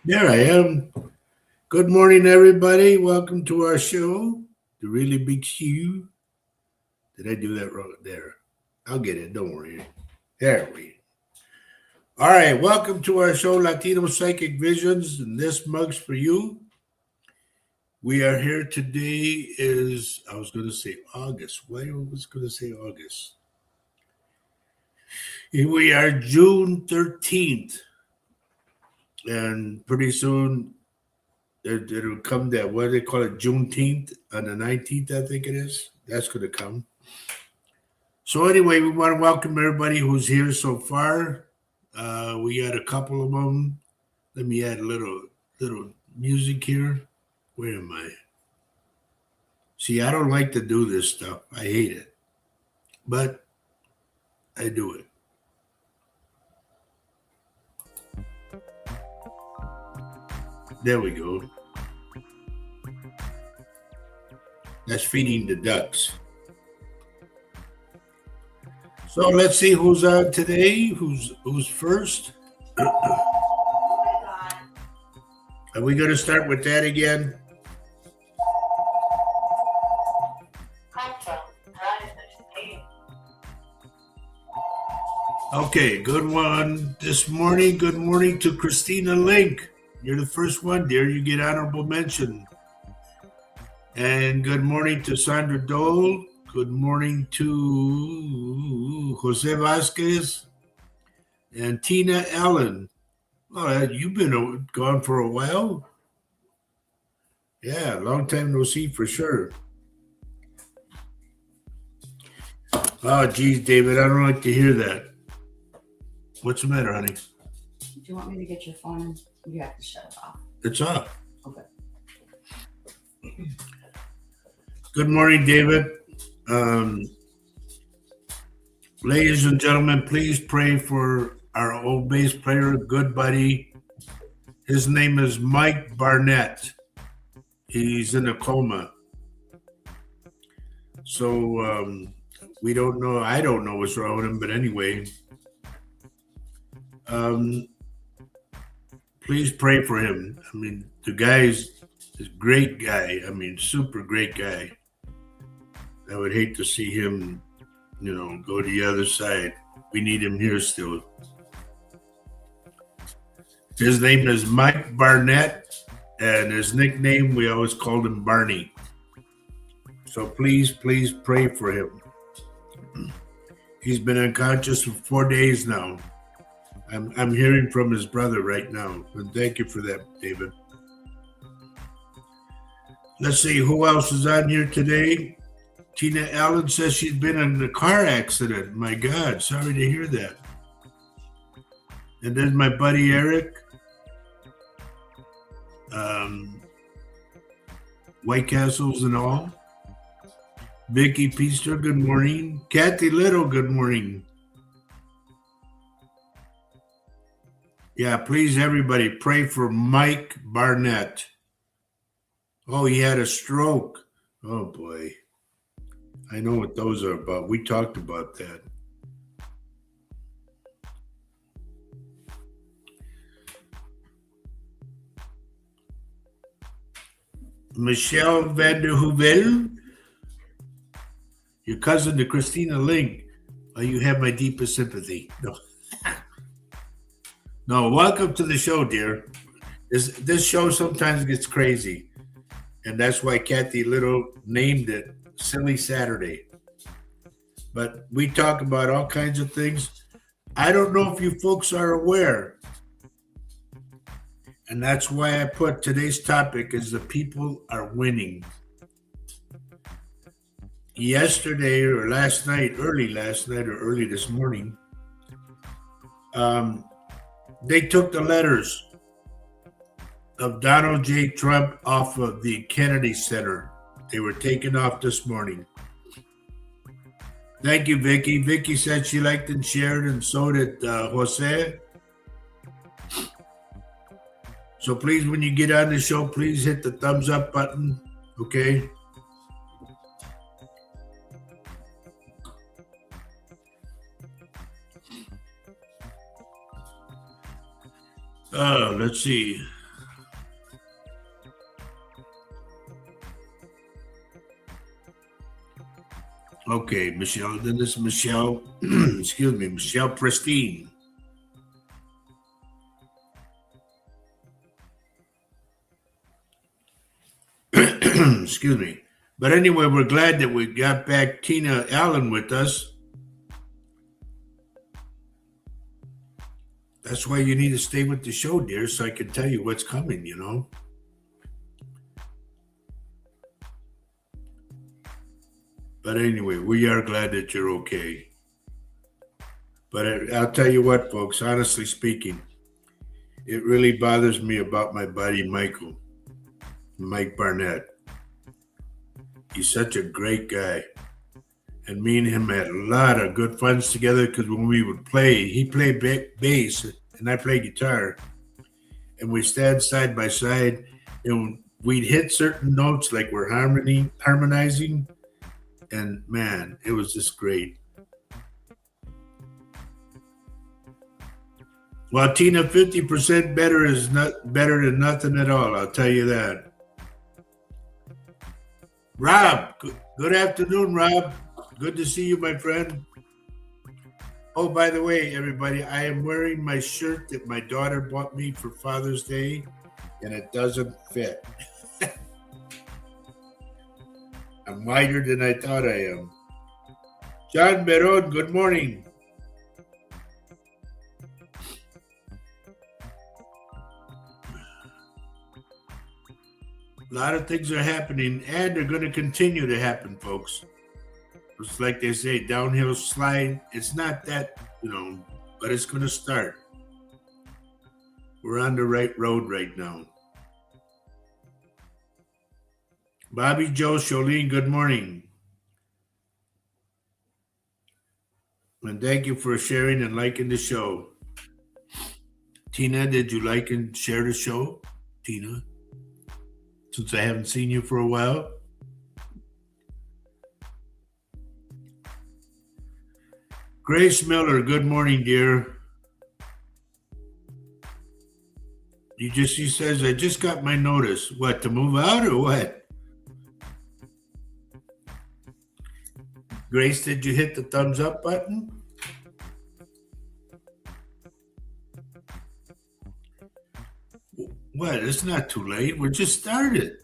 There I am. Good morning, everybody. Welcome to our show, The Really Big Shoe. Did I do that wrong? There. I'll get it. Don't worry. There we. All right. Welcome to our show, Latino Psychic Visions, and this mug's for you. We are here today. I was going to say August. Why I was going to say August? We are June 13th, and pretty soon it'll come that what do they call it, Juneteenth on the 19th, I think it is. That's going to come. So anyway, we want to welcome everybody who's here so far. We got a couple of them. Let me add a little music here. Where am I? See, I don't like to do this stuff. I hate it, but I do it. There we go. That's feeding the ducks. So let's see who's on today. Who's first? Are we going to start with that again? Okay, good one. This morning, good morning to Christina Link. You're the first one, dear. You get honorable mention. And good morning to Sandra Dole. Good morning to Jose Vasquez and Tina Allen. Oh, you've been gone for a while. Yeah, long time no see for sure. Oh, geez, David, I don't like to hear that. What's the matter, honey? Do you want me to get your phone? You have to shut it off. It's off. Okay. Good morning, David. Ladies and gentlemen, please pray for our old bass player, good buddy. His name is Mike Barnett. He's in a coma. So we don't know. I don't know what's wrong with him, but anyway. Please pray for him. I mean, the guy's a great guy. I mean, super great guy. I would hate to see him, go to the other side. We need him here still. His name is Mike Barnett, and his nickname, we always called him Barney. So please pray for him. He's been unconscious for 4 days now. I'm hearing from his brother right now, and thank you for that, David. Let's see who else is on here today. Tina Allen says she's been in a car accident. My God, sorry to hear that. And then my buddy Eric, White Castles and all. Vicky Peaster, good morning. Kathy Little, good morning. Yeah, please, everybody, pray for Mike Barnett. Oh, he had a stroke. Oh, boy. I know what those are about. We talked about that. Michelle Vanderhoeven, your cousin to Christina Link. Oh, you have my deepest sympathy. No. No, welcome to the show, dear. This show sometimes gets crazy, and that's why Kathy Little named it Silly Saturday. But we talk about all kinds of things. I don't know if you folks are aware, and that's why I put today's topic is the people are winning. Yesterday or last night, early last night or early this morning, they took the letters of Donald J. Trump off of the Kennedy Center. They were taken off this morning. Thank you, Vicky. Vicky said she liked and shared, and so did Jose. So please, when you get on the show, please hit the thumbs up button, okay? Let's see. Okay, Michelle. Then this is Michelle. Excuse me, Michelle Pristine. Excuse me. But anyway, we're glad that we got back Tina Allen with us. That's why you need to stay with the show, dear, so I can tell you what's coming, you know. But anyway, we are glad that you're okay. But I'll tell you what, folks, honestly speaking, it really bothers me about my buddy Mike Barnett. He's such a great guy. And me and him had a lot of good funs together because when we would play, he played bass and I played guitar. And we stand side by side and we'd hit certain notes like we're harmonizing. And man, it was just great. Well, Tina, 50% better is not better than nothing at all. I'll tell you that. Rob, good afternoon, Rob. Good to see you, my friend. Oh, by the way, everybody, I am wearing my shirt that my daughter bought me for Father's Day, and it doesn't fit. I'm wider than I thought I am. John Beron, good morning. A lot of things are happening, and they're going to continue to happen, folks. It's like they say, downhill slide. It's not that, but it's going to start. We're on the right road right now. Bobby Joe Cholene, good morning. And thank you for sharing and liking the show. Tina, did you like and share the show? Tina? Since I haven't seen you for a while. Grace Miller, good morning, dear. She says, I just got my notice. What, to move out or what? Grace, did you hit the thumbs up button? What? It's not too late. We're just started.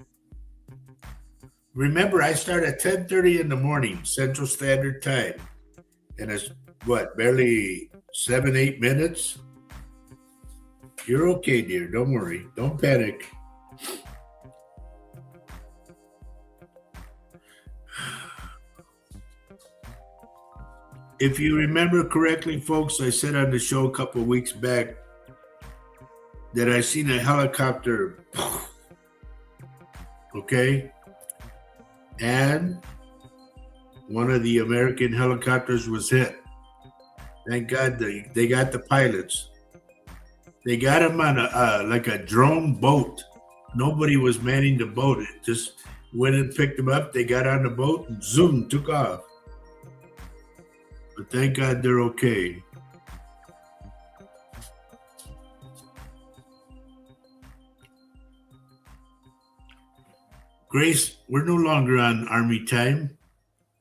Remember, I start at 10:30 in the morning, Central Standard Time. And it's, barely 7-8 minutes? You're okay, dear. Don't worry. Don't panic. If you remember correctly, folks, I said on the show a couple of weeks back that I seen a helicopter, okay? And one of the American helicopters was hit. Thank God they got the pilots. They got them on a drone boat. Nobody was manning the boat. It just went and picked them up. They got on the boat and zoom, took off. But thank God they're okay. Grace, we're no longer on Army time.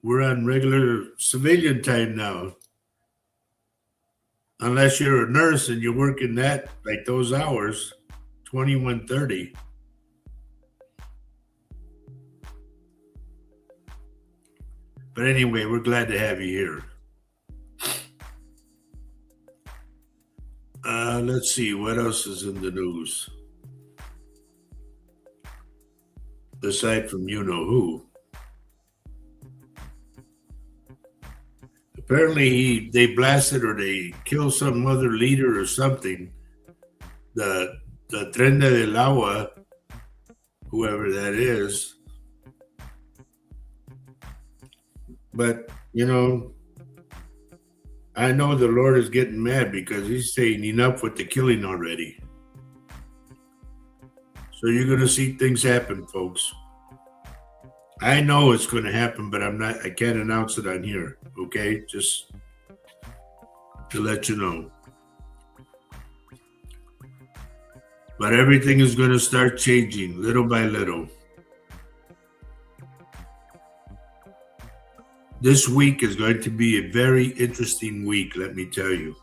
We're on regular civilian time now. Unless you're a nurse and you're working like those hours, 21:30. But anyway, we're glad to have you here. Let's see, what else is in the news? Aside from you-know-who. Apparently they blasted or they killed some other leader or something. The Trenda del Agua, whoever that is. But, I know the Lord is getting mad because he's saying enough with the killing already. So you're going to see things happen, folks. I know it's going to happen, but I can't announce it on here, okay? Just to let you know. But everything is going to start changing little by little. This week is going to be a very interesting week, let me tell you.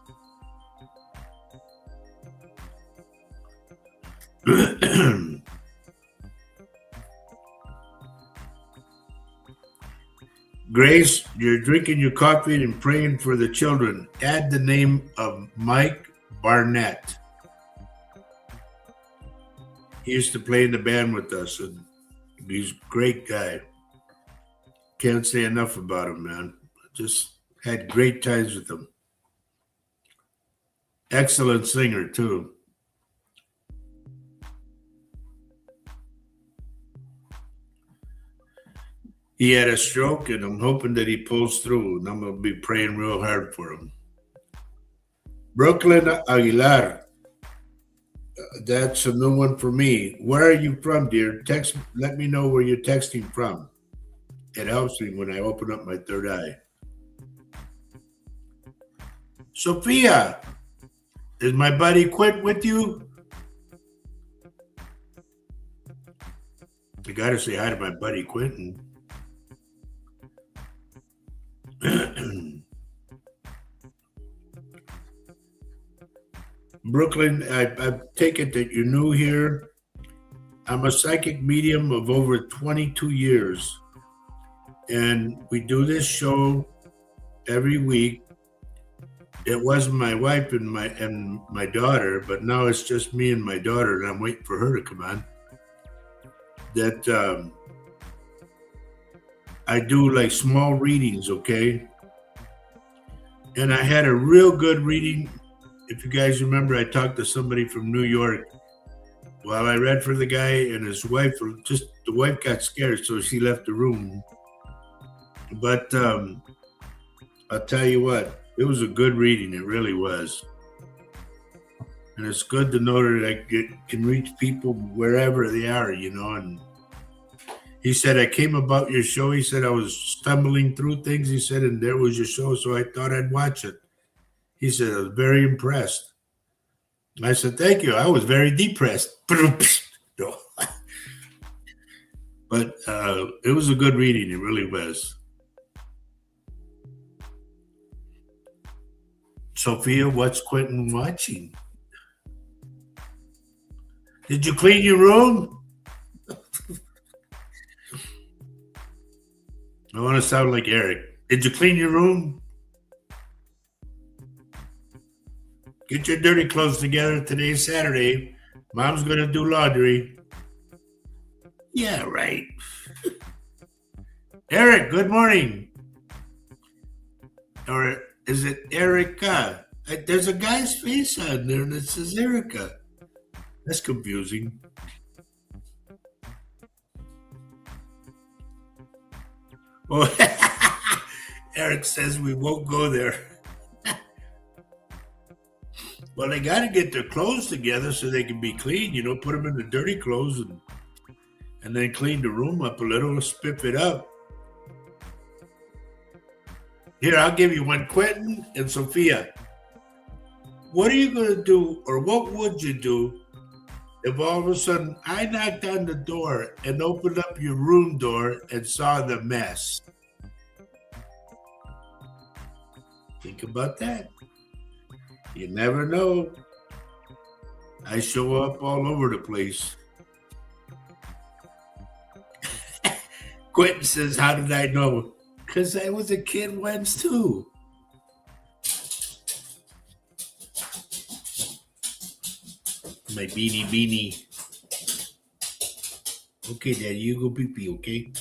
Grace, you're drinking your coffee and praying for the children. Add the name of Mike Barnett. He used to play in the band with us, and he's a great guy. Can't say enough about him, man. Just had great times with him. Excellent singer, too. He had a stroke, and I'm hoping that he pulls through, and I'm going to be praying real hard for him. Brooklyn Aguilar. That's a new one for me. Where are you from, dear? Let me know where you're texting from. It helps me when I open up my third eye. Sophia, is my buddy Quint with you? I got to say hi to my buddy Quentin. Brooklyn, I take it that you're new here. I'm a psychic medium of over 22 years. And we do this show every week. It was my wife and my daughter, but now it's just me and my daughter, and I'm waiting for her to come on. That I do like small readings, okay? And I had a real good reading. If you guys remember, I talked to somebody from New York while I read for the guy and his wife. The wife got scared, so she left the room. But I'll tell you what, it was a good reading. It really was. And it's good to know that I can reach people wherever they are, you know. And he said, I came about your show. He said, I was stumbling through things. He said, and there was your show, so I thought I'd watch it. He said, I was very impressed. I said, thank you. I was very depressed. No. But it was a good reading. It really was. Sophia, what's Quentin watching? Did you clean your room? I want to sound like Eric. Did you clean your room? Get your dirty clothes together. Today's Saturday. Mom's going to do laundry. Yeah, right. Eric, good morning. Or is it Erica? There's a guy's face on there that says Erica. That's confusing. Well, Eric says we won't go there. Well, they got to get their clothes together so they can be clean, you know, put them in the dirty clothes and then clean the room up a little, spiff it up. Here, I'll give you one. Quentin and Sophia, what are you going to do, or what would you do if all of a sudden I knocked on the door and opened up your room door and saw the mess? Think about that. You never know. I show up all over the place. Quentin says, how did I know? Because I was a kid once too. My beanie. Okay, Daddy, you go pee-pee, okay?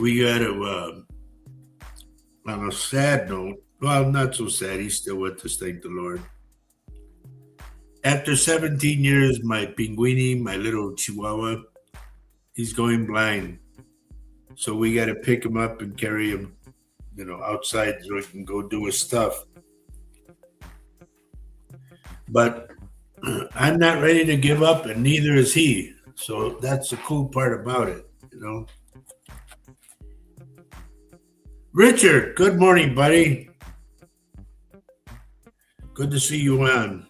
We got to, on a sad note, well, not so sad, he's still with us, thank the Lord. After 17 years, my pinguini, my little chihuahua, he's going blind. So we got to pick him up and carry him, you know, outside so he can go do his stuff. But I'm not ready to give up, and neither is he. So that's the cool part about it, you know. Richard, good morning, buddy. Good to see you on.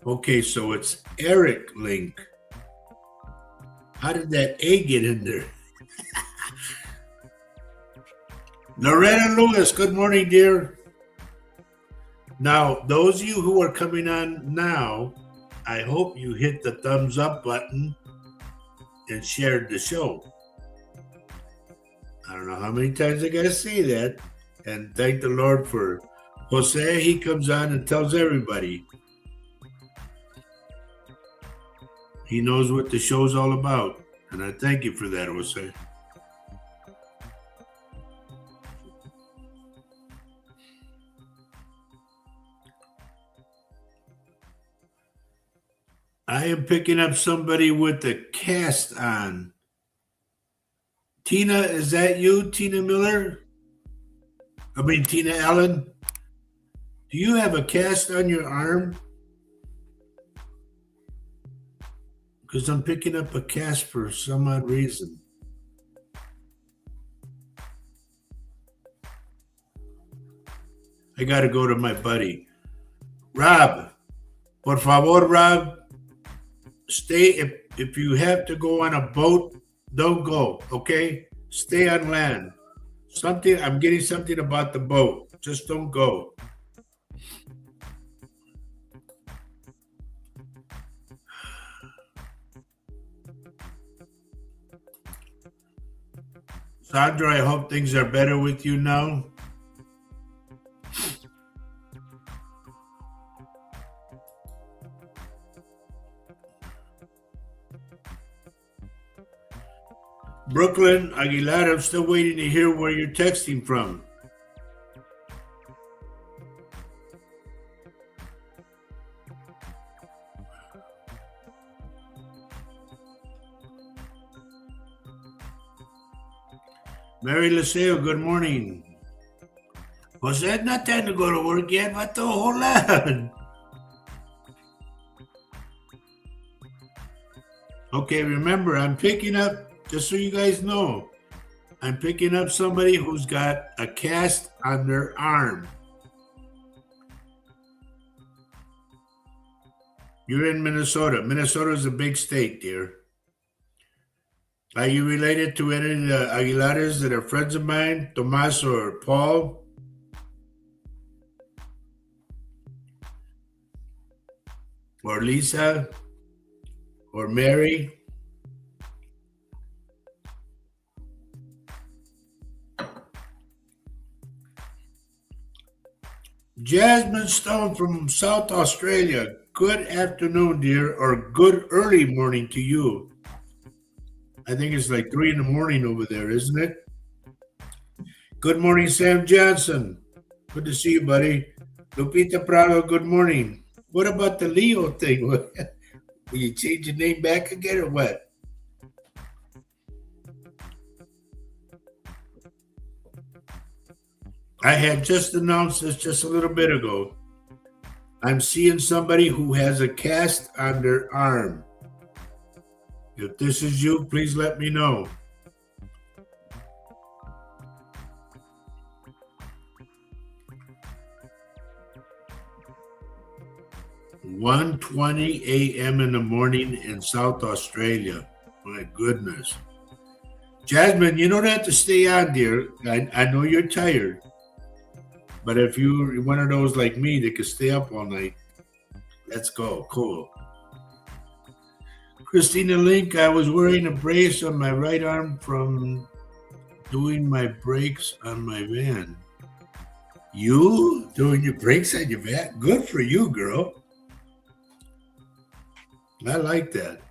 Okay, so it's Eric Link. How did that A get in there? Loretta Lewis, good morning, dear. Now, those of you who are coming on now, I hope you hit the thumbs up button and shared the show. I don't know how many times I got to say that. And thank the Lord for Jose. He comes on and tells everybody. He knows what the show's all about. And I thank you for that, Jose. I am picking up somebody with the cast on. Tina, is that you, Tina Miller? I mean, Tina Allen? Do you have a cast on your arm? Because I'm picking up a cast for some odd reason. I got to go to my buddy. Rob, por favor, Rob, stay. If you have to go on a boat, don't go, okay? Stay on land. I'm getting something about the boat. Just don't go. Sandra, I hope things are better with you now. Brooklyn Aguilar, I'm still waiting to hear where you're texting from. Mary Laseo, good morning. Was that not time to go to work yet? What the whole lot? Okay, remember, I'm picking up, just so you guys know, I'm picking up somebody who's got a cast on their arm. You're in Minnesota. Minnesota is a big state, dear. Are you related to any of the Aguilares that are friends of mine, Tomas or Paul? Or Lisa? Or Mary? Jasmine Stone from South Australia. Good afternoon, dear, or good early morning to you. I think it's like 3 in the morning over there, isn't it? Good morning, Sam Johnson. Good to see you, buddy. Lupita Prado, good morning. What about the Leo thing? Will you change your name back again or what? I had just announced this just a little bit ago. I'm seeing somebody who has a cast on their arm. If this is you, please let me know. "1:20 a.m. in the morning in South Australia." My goodness. Jasmine, you don't have to stay on, dear. I know you're tired. But if you're one of those like me that can stay up all night, let's go. Cool. Christina Link, I was wearing a brace on my right arm from doing my brakes on my van. You doing your brakes on your van? Good for you, girl. I like that.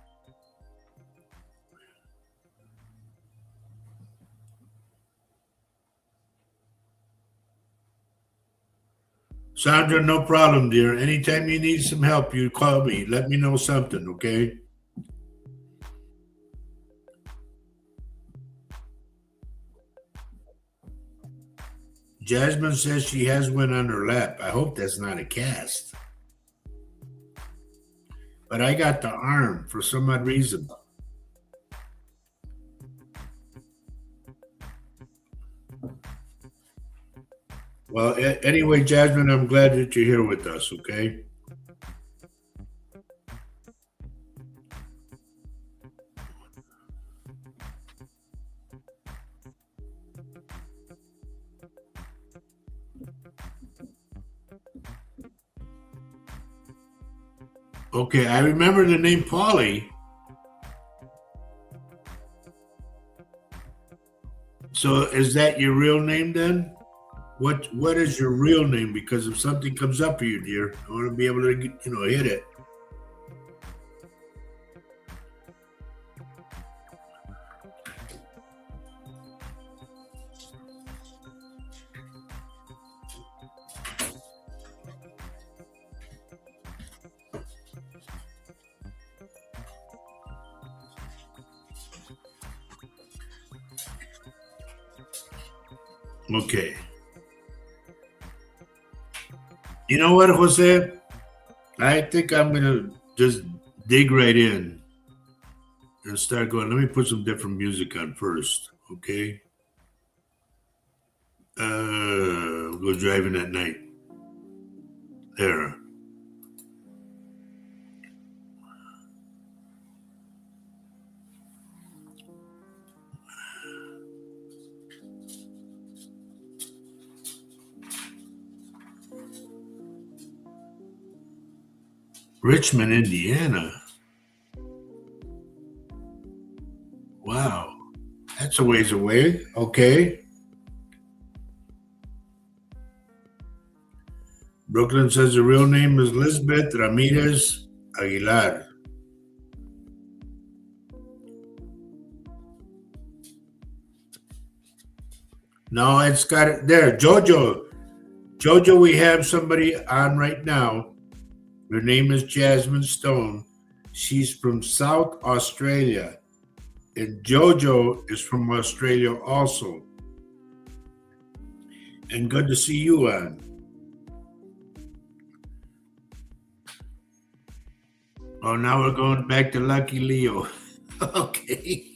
Sandra, no problem, dear. Anytime you need some help, you call me. Let me know something, okay? Jasmine says she has one on her lap. I hope that's not a cast. But I got the arm for some odd reason. Well, anyway, Jasmine, I'm glad that you're here with us, okay? Okay, I remember the name Polly. So is that your real name then? What is your real name? Because if something comes up for you, dear, I want to be able to hit it. Okay. You know what, Jose? I think I'm gonna just dig right in and start going. Let me put some different music on first, okay? Go driving at night. There. Richmond, Indiana. Wow. That's a ways away. Okay. Brooklyn says the real name is Lisbeth Ramirez Aguilar. No, it's got it there. Jojo. Jojo, we have somebody on right now. Her name is Jasmine Stone. She's from South Australia. And Jojo is from Australia also. And good to see you on. Oh, now we're going back to Lucky Leo. Okay.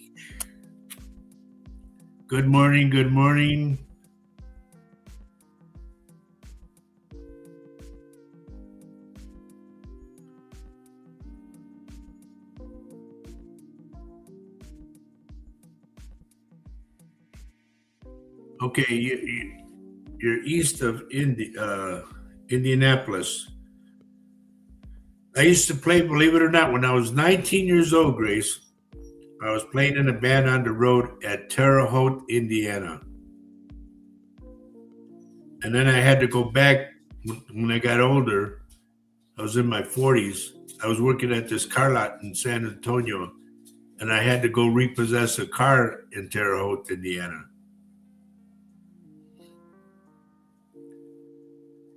Good morning. Good morning. Okay, you're east of Indianapolis. I used to play, believe it or not, when I was 19 years old, Grace. I was playing in a band on the road at Terre Haute, Indiana. And then I had to go back when I got older. I was in my 40s. I was working at this car lot in San Antonio, and I had to go repossess a car in Terre Haute, Indiana.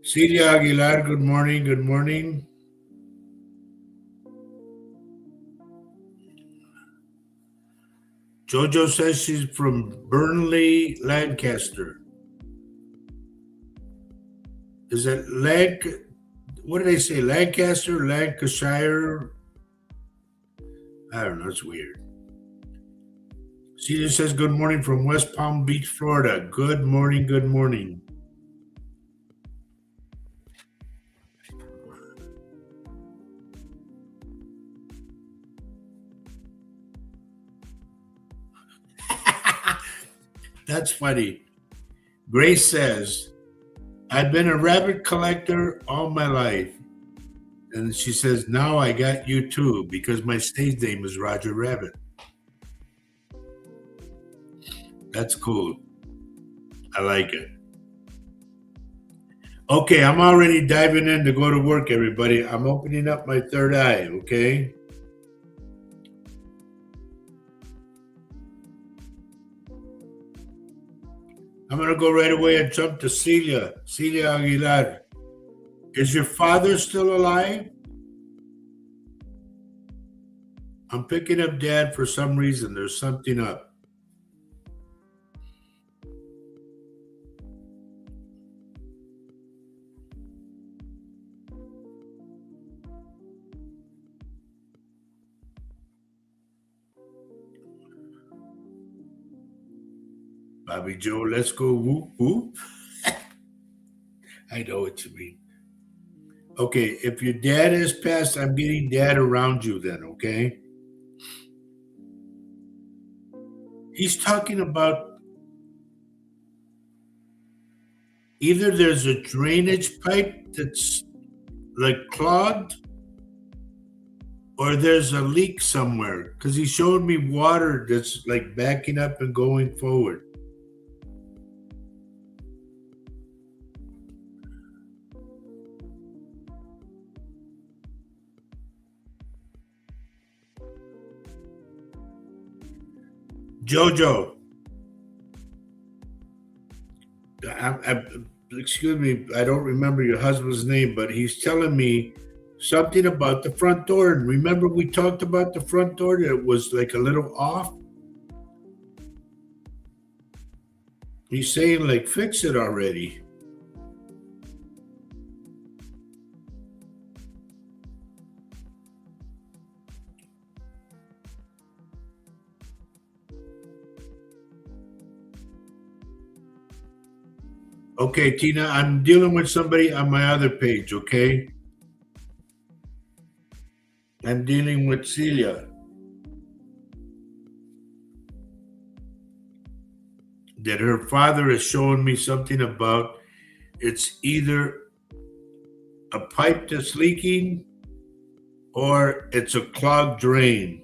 Celia Aguilar, good morning. Good morning. Jojo says she's from Burnley, Lancaster. Is it what did they say? Lancaster, Lancashire? I don't know. It's weird. Celia says, good morning from West Palm Beach, Florida. Good morning. Good morning. That's funny. Grace says, I've been a rabbit collector all my life. And she says, now I got you too, because my stage name is Roger Rabbit. That's cool. I like it. Okay, I'm already diving in to go to work, everybody. I'm opening up my third eye, okay? I'm going to go right away and jump to Celia Aguilar. Is your father still alive? I'm picking up Dad for some reason. There's something up. Bobby Joe, let's go whoop whoop. I know what you mean. Okay, if your dad has passed, I'm getting Dad around you then, okay? He's talking about either there's a drainage pipe that's like clogged, or there's a leak somewhere because he showed me water that's like backing up and going forward. Jojo, excuse me, I don't remember your husband's name, but he's telling me something about the front door. And remember, we talked about the front door that it was like a little off? He's saying, like, fix it already. Okay, Tina, I'm dealing with somebody on my other page, okay? I'm dealing with Celia. That her father is showing me something about it's either a pipe that's leaking or it's a clogged drain.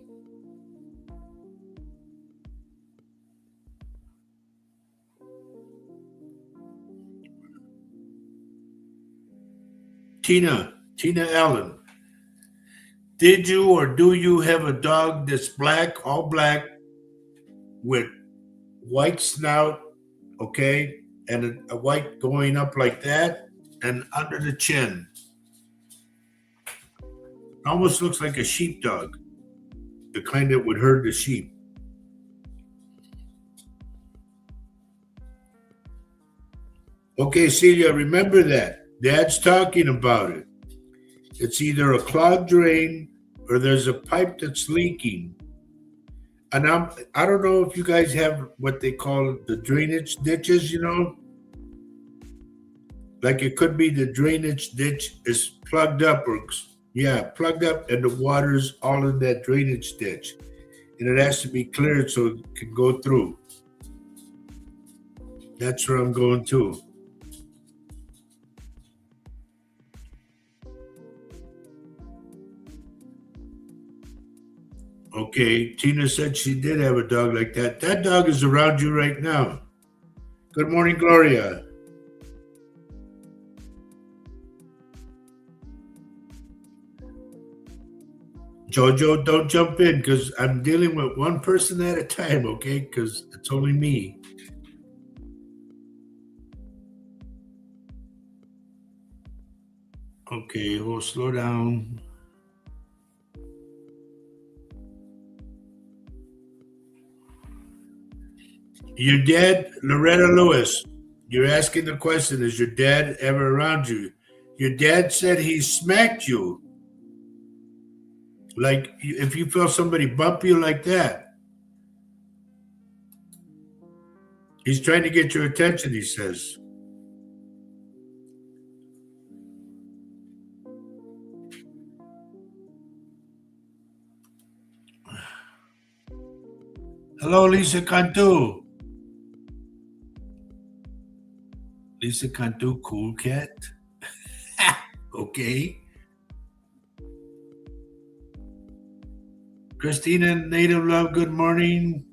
Tina Allen, did you or do you have a dog that's black, all black, with white snout, okay, and a white going up like that, and under the chin? Almost looks like a sheepdog, the kind that would herd the sheep. Okay, Celia, remember that. Dad's talking about it. It's either a clogged drain or there's a pipe that's leaking. And I don't know if you guys have what they call the drainage ditches, you know? Like it could be the drainage ditch is plugged up or plugged up and the water's all in that drainage ditch. And it has to be cleared so it can go through. That's where I'm going to. Okay, Tina said she did have a dog like that. That dog is around you right now. Good morning, Gloria. Jojo, don't jump in because I'm dealing with one person at a time, okay? Because it's only me. Okay, we'll slow down. Your dad, Loretta Lewis, you're asking the question, is your dad ever around you? Your dad said he smacked you. Like if you feel somebody bump you like that. He's trying to get your attention, he says. Hello, Lisa Cantu. Lisa Cantu, cool cat. Okay. Christina, Native Love, good morning.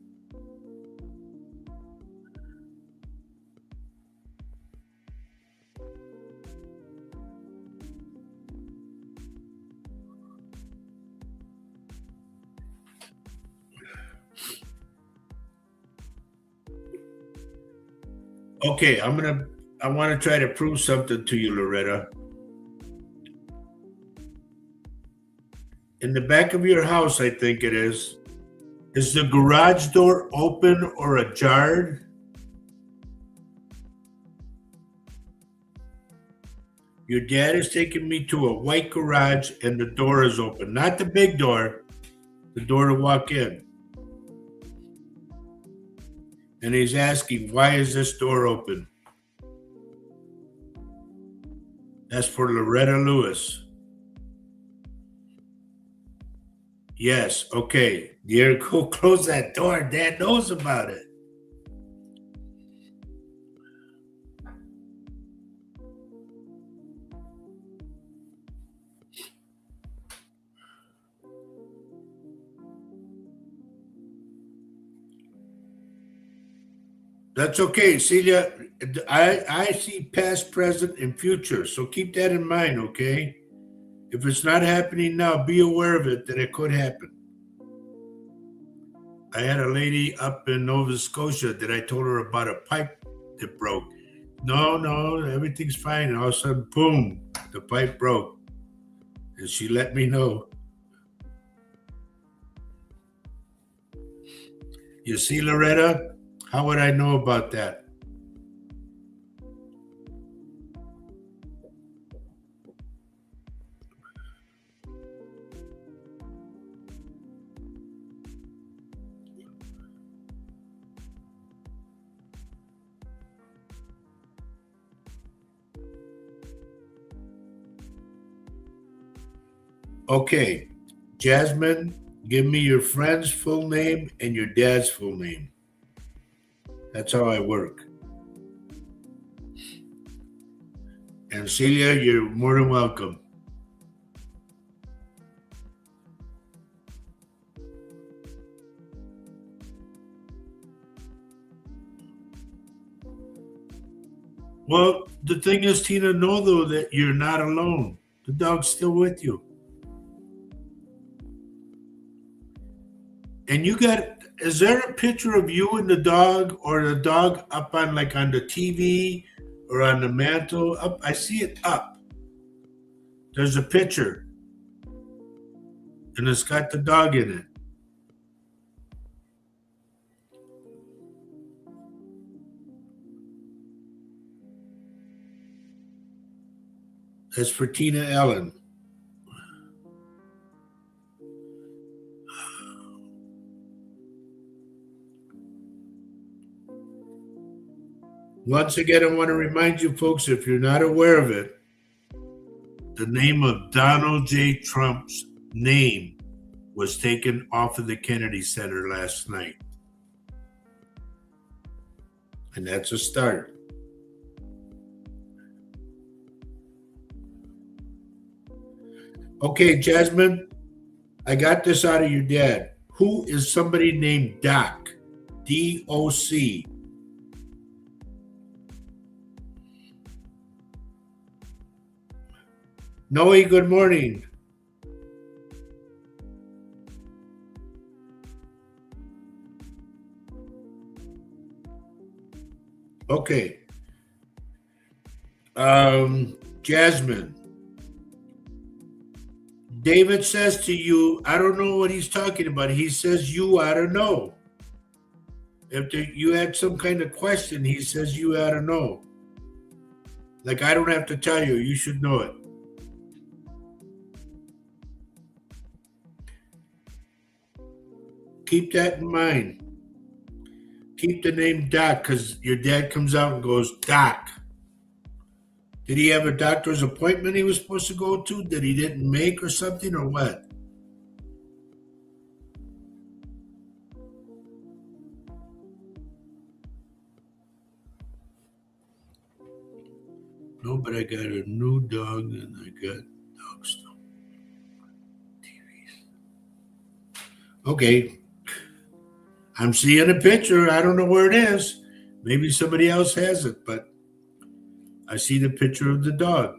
Okay, I want to try to prove something to you, Loretta. In the back of your house, I think it is the garage door open or ajar? Your dad is taking me to a white garage and the door is open. Not the big door, the door to walk in. And he's asking, why is this door open? That's for Loretta Lewis. Yes, okay. Dear, go close that door. Dad knows about it. That's okay, Celia. I see past, present, and future. So keep that in mind, okay? If it's not happening now, be aware of it that it could happen. I had a lady up in Nova Scotia that I told her about a pipe that broke. No, no, everything's fine. And all of a sudden, boom, the pipe broke. And she let me know. You see, Loretta, how would I know about that? Okay, Jasmine, give me your friend's full name and your dad's full name. That's how I work. And Celia, you're more than welcome. Well, the thing is, Tina, know though that you're not alone. The dog's still with you. And you got, is there a picture of you and the dog or the dog up on like on the TV or on the mantle? Up, I see it up. There's a picture and it's got the dog in it. That's for Tina Ellen. Once again, I want to remind you folks, if you're not aware of it, the name of Donald J. Trump's name was taken off of the Kennedy Center last night. And that's a start. Okay, Jasmine, I got this out of your dad. Who is somebody named Doc? D-O-C. Noe, good morning. Okay. Jasmine. David says to you, I don't know what he's talking about. He says you ought to know. If you had some kind of question, he says you ought to know. Like I don't have to tell you, you should know it. Keep that in mind. Keep the name Doc because your dad comes out and goes, Doc. Did he have a doctor's appointment he was supposed to go to that he didn't make or something or what? No, but I got a new dog and I got dog stuff. TVs. Okay. I'm seeing a picture. I don't know where it is. Maybe somebody else has it, but I see the picture of the dog.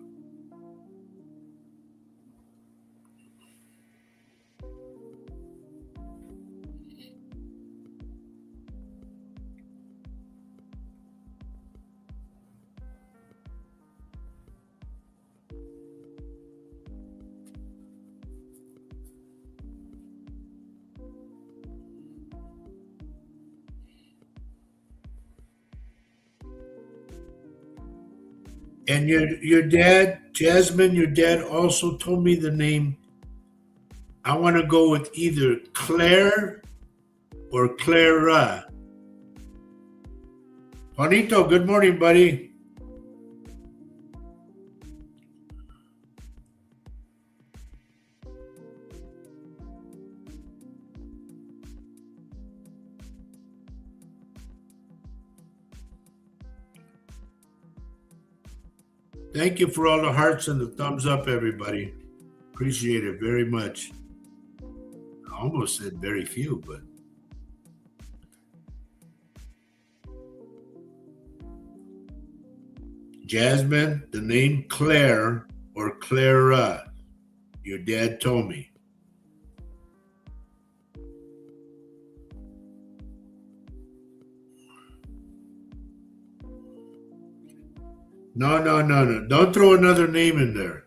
And your dad, Jasmine, your dad also told me the name. I want to go with either Claire or Clara. Juanito, good morning, buddy. Thank you for all the hearts and the thumbs up, everybody. Appreciate it very much. I almost said very few, but Jasmine, the name Claire or Clara. Your dad told me. No. Don't throw another name in there.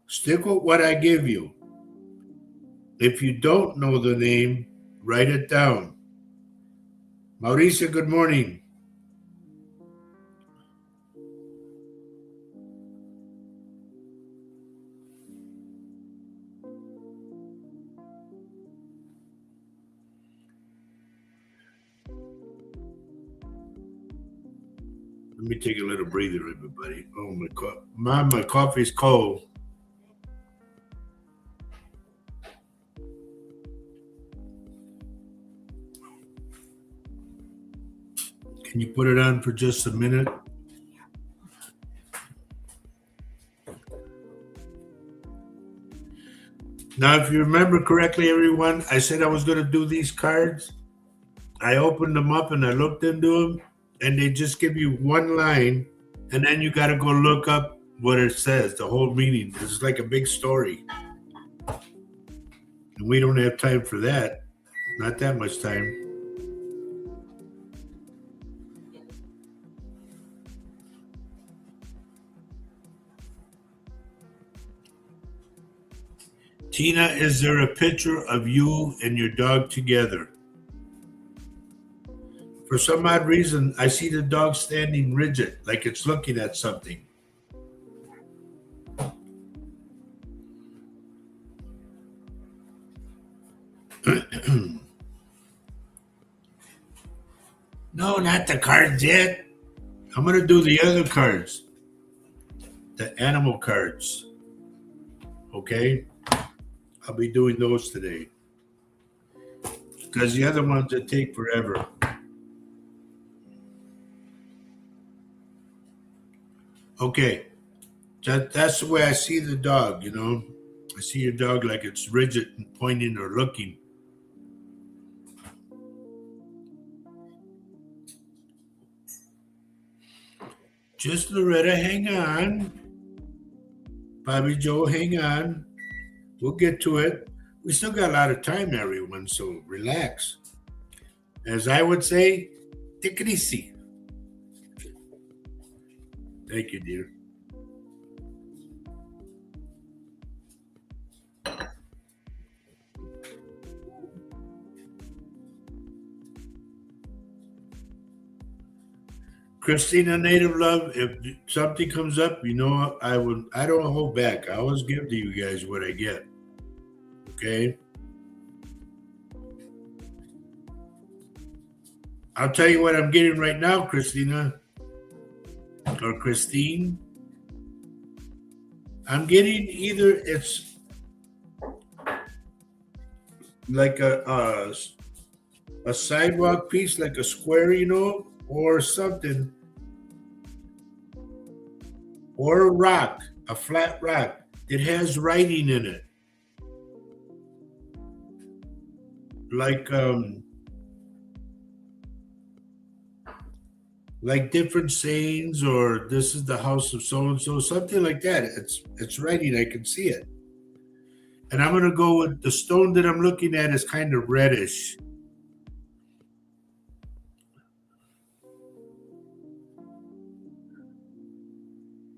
Stick with what I give you. If you don't know the name, write it down. Mauricio, good morning. Let me take a little breather, everybody. Oh, my coffee's cold. Can you put it on for just a minute? Now, if you remember correctly, everyone, I said I was going to do these cards. I opened them up and I looked into them, and they just give you one line, and then you got to go look up what it says, the whole meaning. It's like a big story. And we don't have time for that. Not that much time. Tina, is there a picture of you and your dog together? For some odd reason, I see the dog standing rigid, like it's looking at something. No, not the cards yet. I'm going to do the other cards, the animal cards. Okay? I'll be doing those today. Because the other ones that take forever. Okay. That's the way I see the dog, you know. I see your dog like it's rigid and pointing or looking. Just Loretta, hang on. Bobby Joe, hang on. We'll get to it. We still got a lot of time, everyone, so relax. As I would say, take it easy. Thank you, dear. Christina Native Love, if something comes up, you know I don't hold back. I always give to you guys what I get. Okay? I'll tell you what I'm getting right now, Christina. Or Christine. I'm getting either it's like a sidewalk piece, like a square, you know, or something, or a rock, a flat rock. It has writing in it, like different sayings, or this is the house of so and so, something like that. It's writing. I can see it, and I'm gonna go with the stone that I'm looking at is kind of reddish.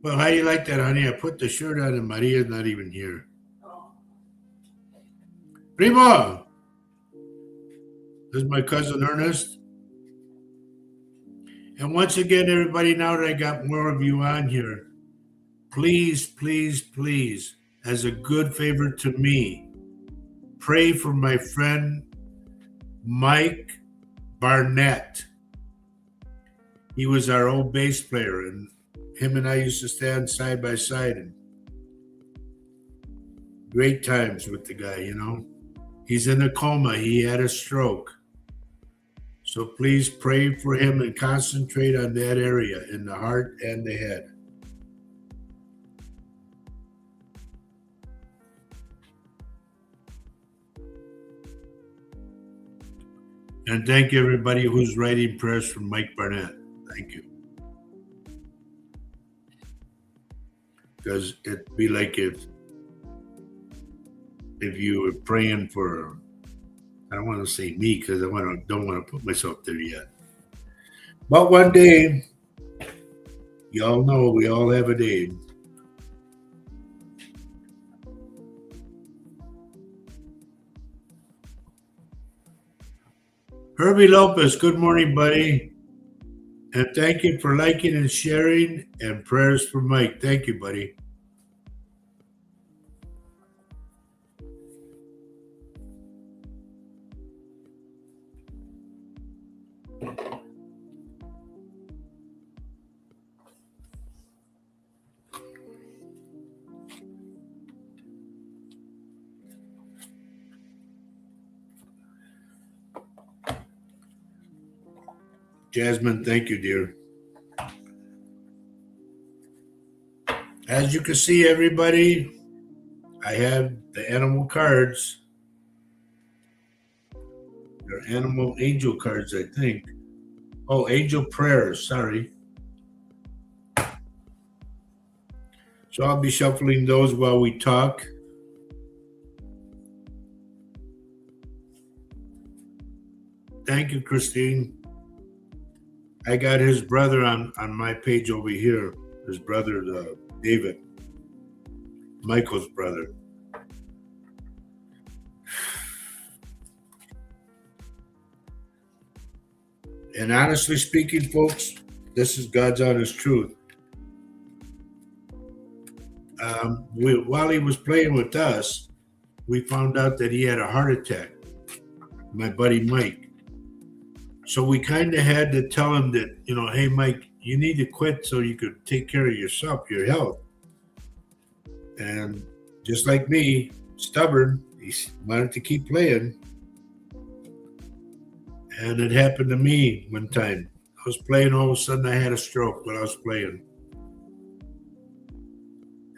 Well, how you like that, honey? I put the shirt on and Maria's not even here. Primo! This is my cousin Ernest. And once again, everybody, now that I got more of you on here, please, as a good favor to me, pray for my friend Mike Barnett. He was our old bass player, and him and I used to stand side by side, and great times with the guy, you know. He's in a coma. He had a stroke. So please pray for him and concentrate on that area in the heart and the head. And thank you, everybody who's writing prayers for Mike Barnett. Thank you. because it'd be like if you were praying for, I don't want to say me because don't want to put myself there yet. But one day, y'all know we all have a day. Herbie Lopez, good morning, buddy. And thank you for liking and sharing, and prayers for Mike. Thank you, buddy. Jasmine, thank you, dear. As you can see, everybody, I have the animal cards. They're animal angel cards, I think. Oh, angel prayers, sorry. So I'll be shuffling those while we talk. Thank you, Christine. I got his brother on my page over here. His brother, David. Michael's brother. And honestly speaking, folks, this is God's honest truth. While he was playing with us, we found out that he had a heart attack, my buddy Mike. So we kind of had to tell him that, hey, Mike, you need to quit so you could take care of yourself, your health. And just like me, stubborn, he wanted to keep playing. And it happened to me one time. I was playing, all of a sudden I had a stroke while I was playing.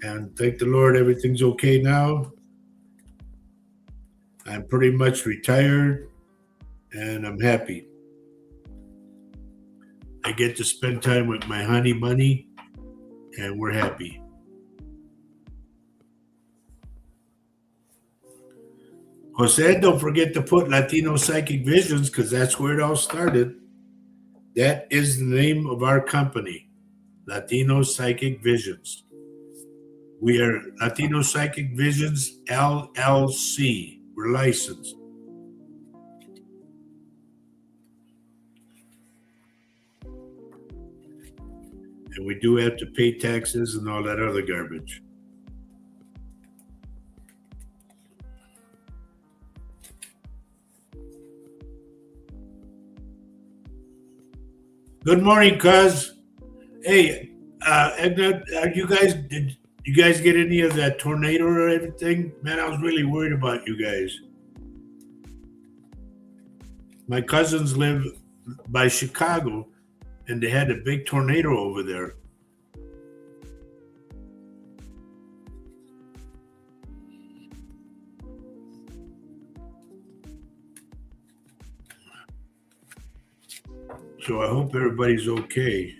And thank the Lord, everything's okay now. I'm pretty much retired, and I'm happy. I get to spend time with my honey bunny, and we're happy. Jose, don't forget to put Latino Psychic Visions, because that's where it all started. That is the name of our company, Latino Psychic Visions. We are Latino Psychic Visions, LLC. We're licensed. And we do have to pay taxes and all that other garbage. Good morning, cuz. Hey, Edna, did you guys get any of that tornado or anything? Man, I was really worried about you guys. My cousins live by Chicago, and they had a big tornado over there. So I hope everybody's okay.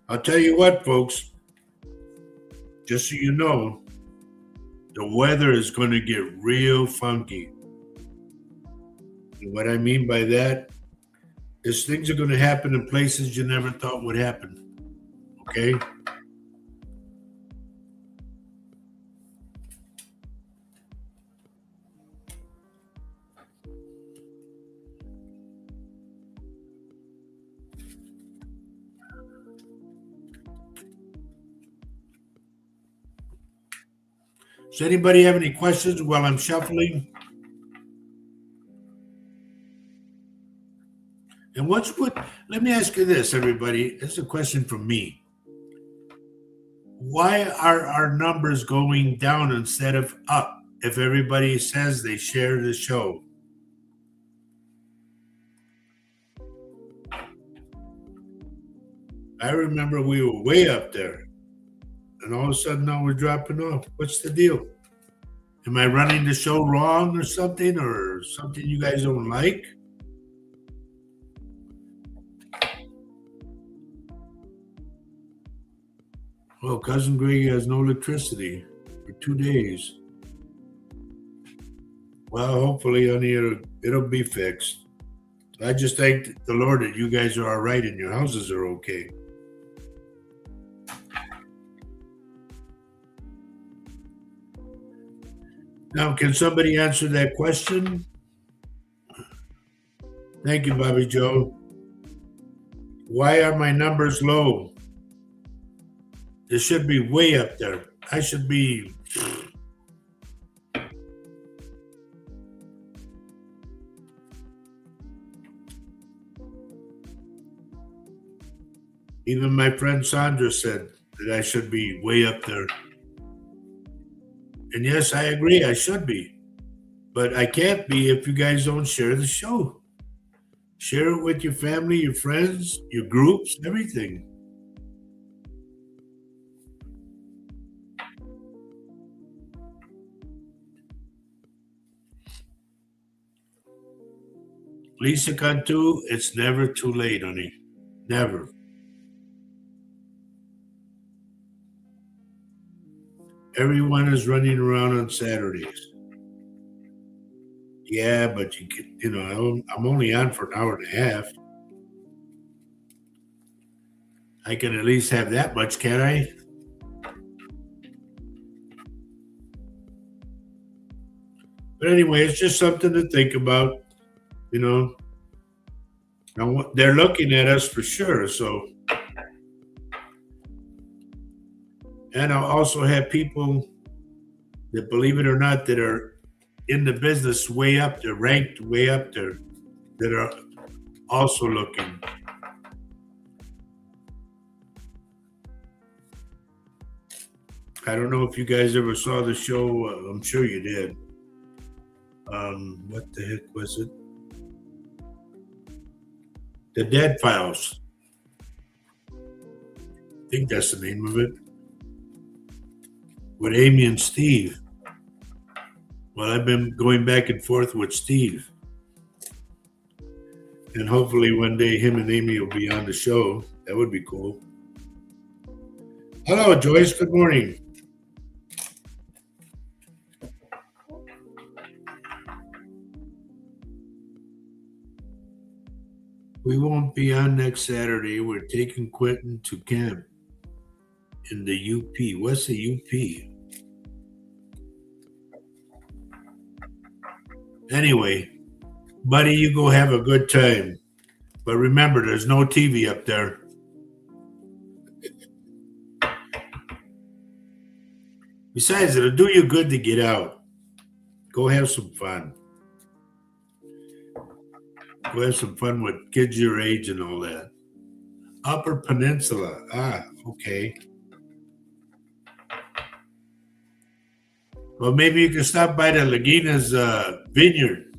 I'll tell you what, folks, just so you know, the weather is going to get real funky. And what I mean by that is things are going to happen in places you never thought would happen. Okay? Does anybody have any questions while I'm shuffling? And let me ask you this, everybody. This is a question from me. Why are our numbers going down instead of up if everybody says they share the show? I remember we were way up there, and all of a sudden now we're dropping off. What's the deal? Am I running the show wrong or something you guys don't like? Well, Cousin Greg has no electricity for 2 days. Well, hopefully, honey, it'll be fixed. I just thank the Lord that you guys are all right and your houses are okay. Now, can somebody answer that question? Thank you, Bobby Joe. Why are my numbers low? They should be way up there. I should be. Even my friend Sandra said that I should be way up there. And yes, I agree, I should be. But I can't be if you guys don't share the show. Share it with your family, your friends, your groups, everything. Lisa Cantu, it's never too late, honey. Never. Everyone is running around on Saturdays. Yeah, but I'm only on for an hour and a half. I can at least have that much, can I? But anyway, it's just something to think about, you know. Now, they're looking at us for sure. So, and I'll also have people that, believe it or not, that are in the business way up there, ranked way up there, that are also looking. I don't know if you guys ever saw the show. I'm sure you did. What the heck was it? The Dead Files. I think that's the name of it. With Amy and Steve. Well, I've been going back and forth with Steve. And hopefully one day him and Amy will be on the show. That would be cool. Hello, Joyce. Good morning. We won't be on next Saturday. We're taking Quentin to camp in the UP. What's the UP? Anyway, buddy, you go have a good time. But remember, there's no TV up there. Besides, it'll do you good to get out. Go have some fun. Go have some fun with kids your age and all that. Upper Peninsula. Ah, okay. Well, maybe you can stop by the Lagina's vineyard.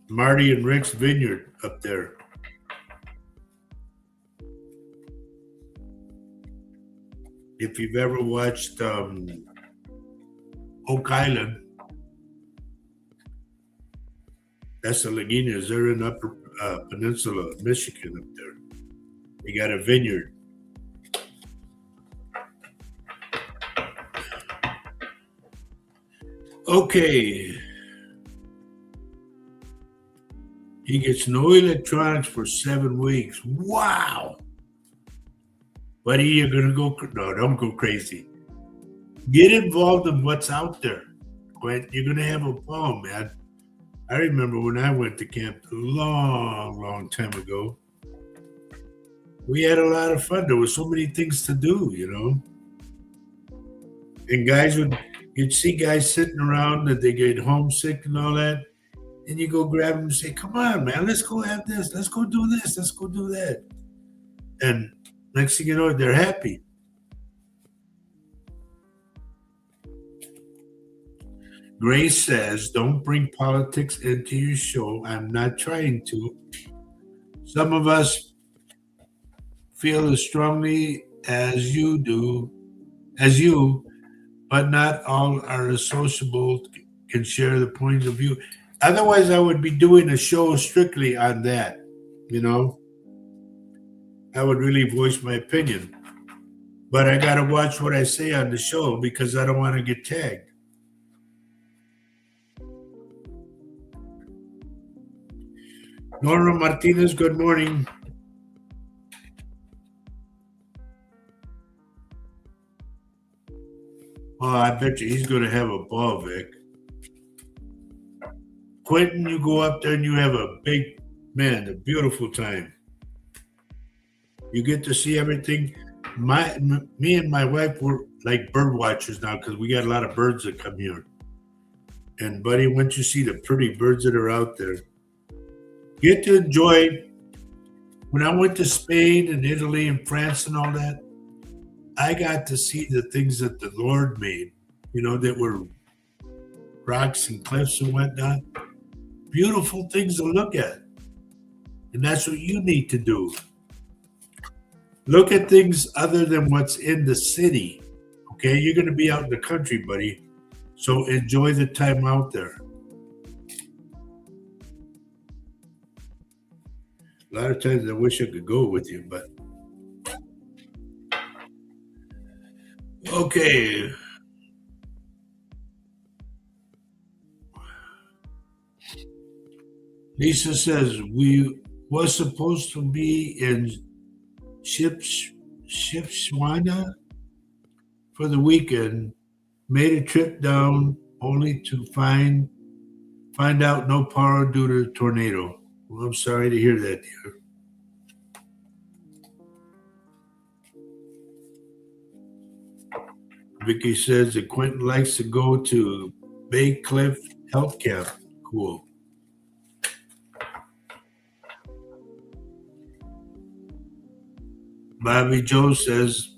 Marty and Rick's vineyard up there. If you've ever watched Oak Island, that's the Lagina's. They're in Upper Peninsula, Michigan up there. They got a vineyard. Okay. He gets no electronics for 7 weeks. Wow. Buddy, you're going to go. No, don't go crazy. Get involved in what's out there. Quint, you're going to have a ball, man. I remember when I went to camp a long, long time ago. We had a lot of fun. There were so many things to do, you know. And you'd see guys sitting around that they get homesick and all that. And you go grab them and say, come on, man, let's go have this. Let's go do this. Let's go do that. And next thing you know, they're happy. Grace says, don't bring politics into your show. I'm not trying to. Some of us feel as strongly as you, but not all are as sociable, can share the points of view. Otherwise, I would be doing a show strictly on that, you know. I would really voice my opinion. But I got to watch what I say on the show because I don't want to get tagged. Norma Martinez, good morning. Oh, I bet you he's going to have a ball, Vic. Quentin, you go up there and you have a a beautiful time. You get to see everything. Me and my wife were like bird watchers now because we got a lot of birds that come here. And buddy, once you see the pretty birds that are out there, get to enjoy. When I went to Spain and Italy and France and all that, I got to see the things that the Lord made, that were rocks and cliffs and whatnot. Beautiful things to look at. And that's what you need to do. Look at things other than what's in the city. Okay, you're going to be out in the country, buddy. So enjoy the time out there. A lot of times I wish I could go with you, but okay. Lisa says we was supposed to be in Shipshewana for the weekend. Made a trip down only to find out no power due to the tornado. Well, I'm sorry to hear that, dear. Vicky says that Quentin likes to go to Bay Cliff Health Camp. Cool. Bobby Joe says,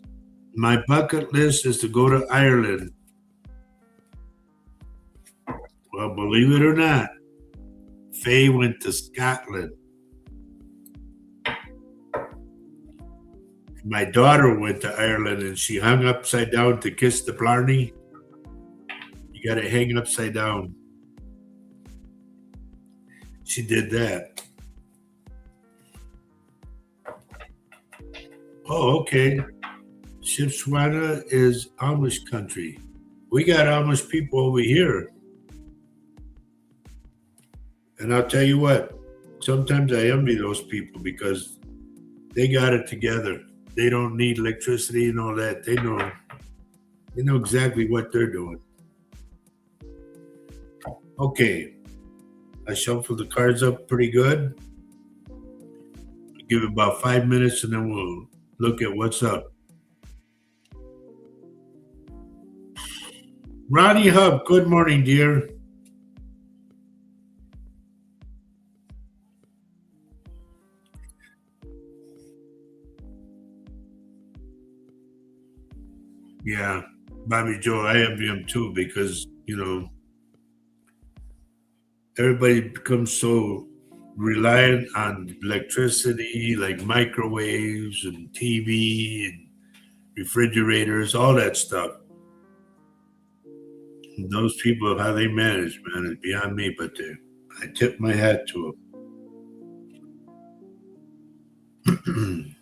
my bucket list is to go to Ireland. Well, believe it or not, Faye went to Scotland. My daughter went to Ireland and she hung upside down to kiss the Blarney. You got to hang upside down. She did that. Oh, okay. Shipshewana is Amish country. We got Amish people over here. And I'll tell you what, sometimes I envy those people because they got it together. They don't need electricity and all that. They know exactly what they're doing. Okay. I shuffled the cards up pretty good. I'll give it about 5 minutes and then we'll look at what's up. Ronnie Hub, good morning, dear. Yeah, Bobby Joe, I envy him too because, everybody becomes so reliant on electricity, like microwaves and TV and refrigerators, all that stuff. And those people, how they manage, man, is beyond me, but I tip my hat to them.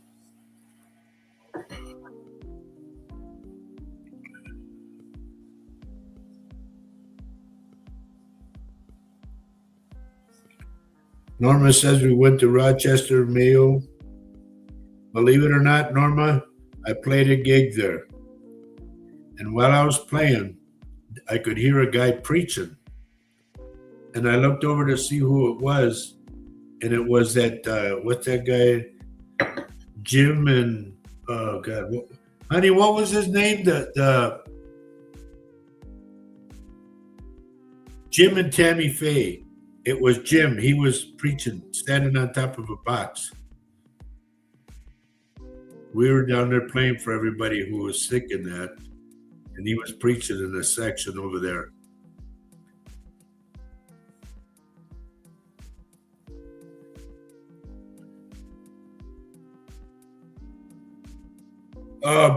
Norma says we went to Rochester, Mayo. Believe it or not, Norma, I played a gig there. And while I was playing, I could hear a guy preaching. And I looked over to see who it was. And it was that, what's that guy? Jim and, oh God. Honey, what was his name? The Jim and Tammy Faye. It was Jim. He was preaching, standing on top of a box. We were down there playing for everybody who was sick in that. And he was preaching in a section over there.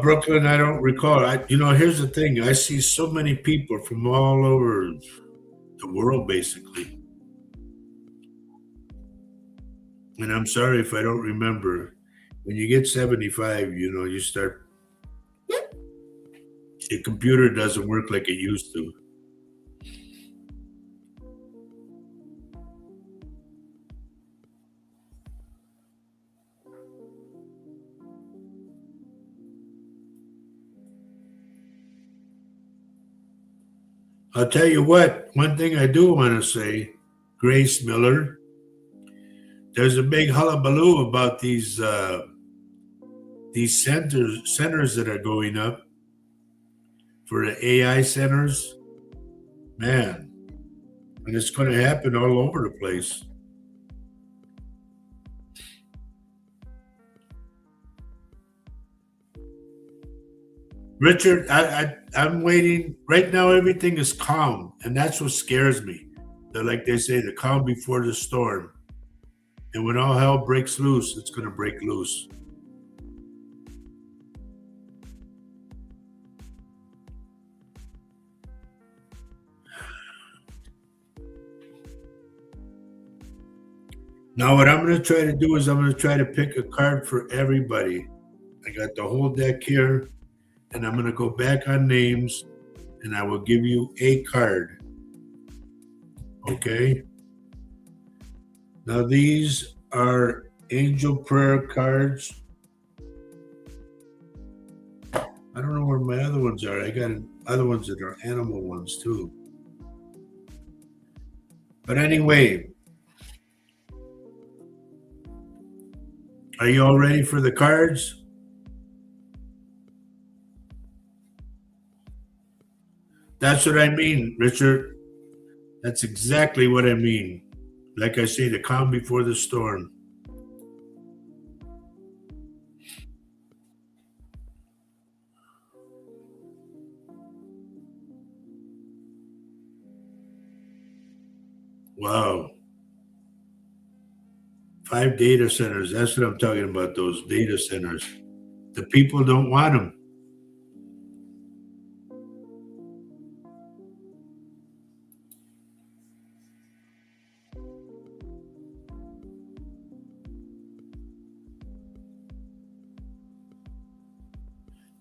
Brooklyn, I don't recall. Here's the thing. I see so many people from all over the world, basically. And I'm sorry if I don't remember. When you get 75, you start, your computer doesn't work like it used to. I'll tell you what, one thing I do want to say, Grace Miller, there's a big hullabaloo about these centers that are going up for the AI centers. Man, and it's going to happen all over the place. Richard, I'm waiting. Right now, everything is calm, and that's what scares me. Like they say, the calm before the storm. And when all hell breaks loose, it's going to break loose. Now, what I'm going to try to do is I'm going to try to pick a card for everybody. I got the whole deck here, and I'm going to go back on names, and I will give you a card. Okay? Now, these are angel prayer cards. I don't know where my other ones are. I got other ones that are animal ones, too. But anyway, are you all ready for the cards? That's what I mean, Richard. That's exactly what I mean. Like I say, the calm before the storm. Wow. 5 data centers. That's what I'm talking about, those data centers. The people don't want them.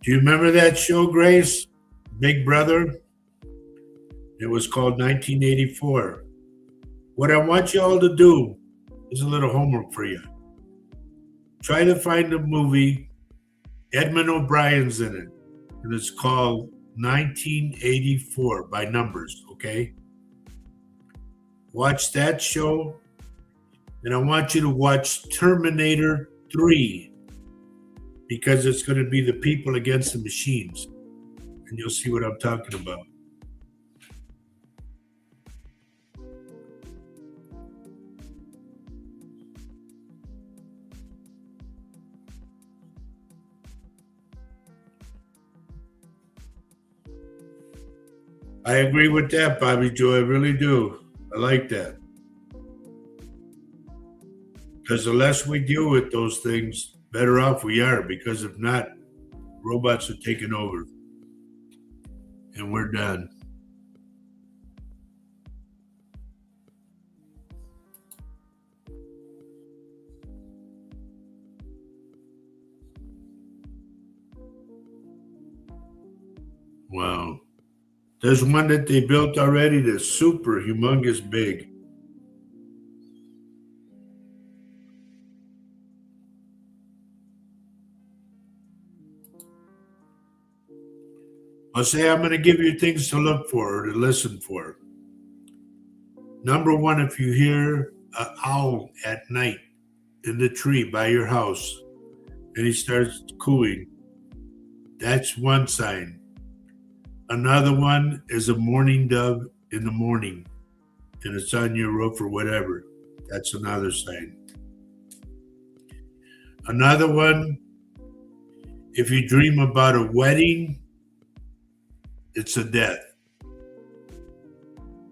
Do you remember that show, Grace? Big Brother? It was called 1984. What I want you all to do is a little homework for you. Try to find a movie. Edmund O'Brien's in it, and it's called 1984 by numbers, okay? Watch that show, and I want you to watch Terminator 3 because it's going to be the people against the machines, and you'll see what I'm talking about. I agree with that, Bobby Joe. I really do. I like that. Because the less we deal with those things, better off we are. Because if not, robots are taking over. And we're done. Wow. There's one that they built already that's super humongous big. I'll say I'm going to give you things to look for or to listen for. Number one, if you hear an owl at night in the tree by your house and he starts cooing, that's one sign. Another one is a mourning dove in the morning and it's on your roof or whatever. That's another sign. Another one, if you dream about a wedding, it's a death.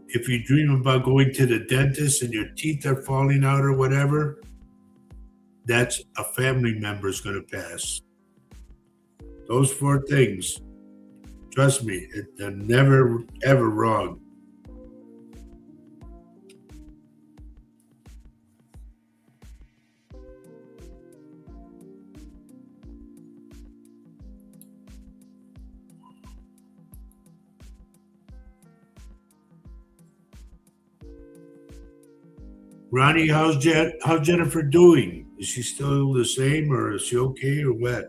If you dream about going to the dentist and your teeth are falling out or whatever, that's a family member is going to pass. Those 4 things, trust me, they're never, ever wrong. Ronnie, how's Jennifer doing? Is she still the same, or is she okay, or what?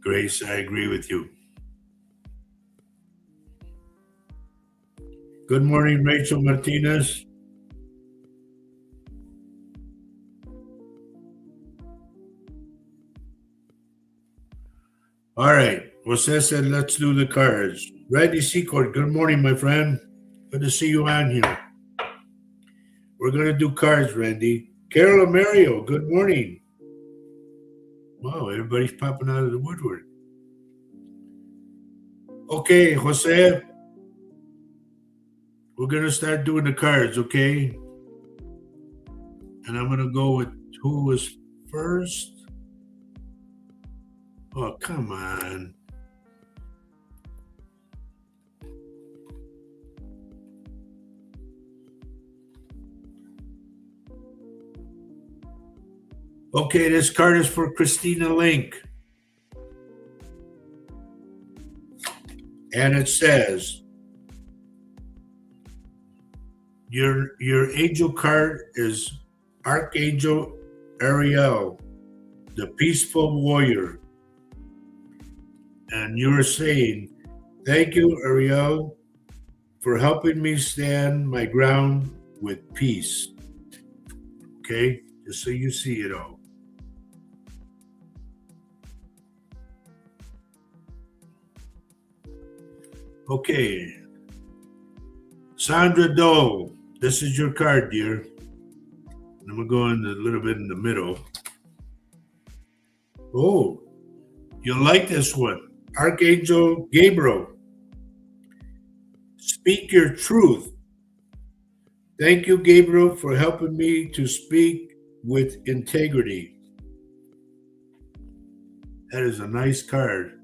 Grace, I agree with you. Good morning, Rachel Martinez. All right. Jose said, let's do the cards. Randy Secord, good morning, my friend. Good to see you on here. We're going to do cards, Randy. Carol Mario, good morning. Wow, everybody's popping out of the woodwork. Okay, Jose, we're going to start doing the cards, okay? And I'm going to go with who was first. Oh, come on. Okay, this card is for Christina Link. And it says, your angel card is Archangel Ariel, the peaceful warrior. And you're saying, thank you, Ariel, for helping me stand my ground with peace. Okay, just so you see it all. Okay, Sandra Doe, this is your card, dear. I'm gonna go in a little bit in the middle. Oh, you'll like this one. Archangel Gabriel, speak your truth. Thank you, Gabriel, for helping me to speak with integrity. That is a nice card.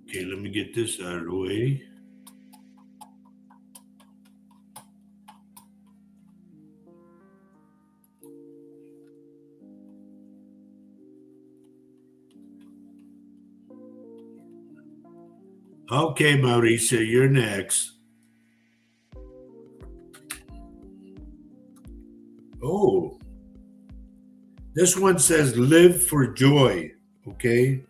Okay, let me get this out of the way. Okay, Mauricio, you're next. Oh, this one says live for joy. Okay.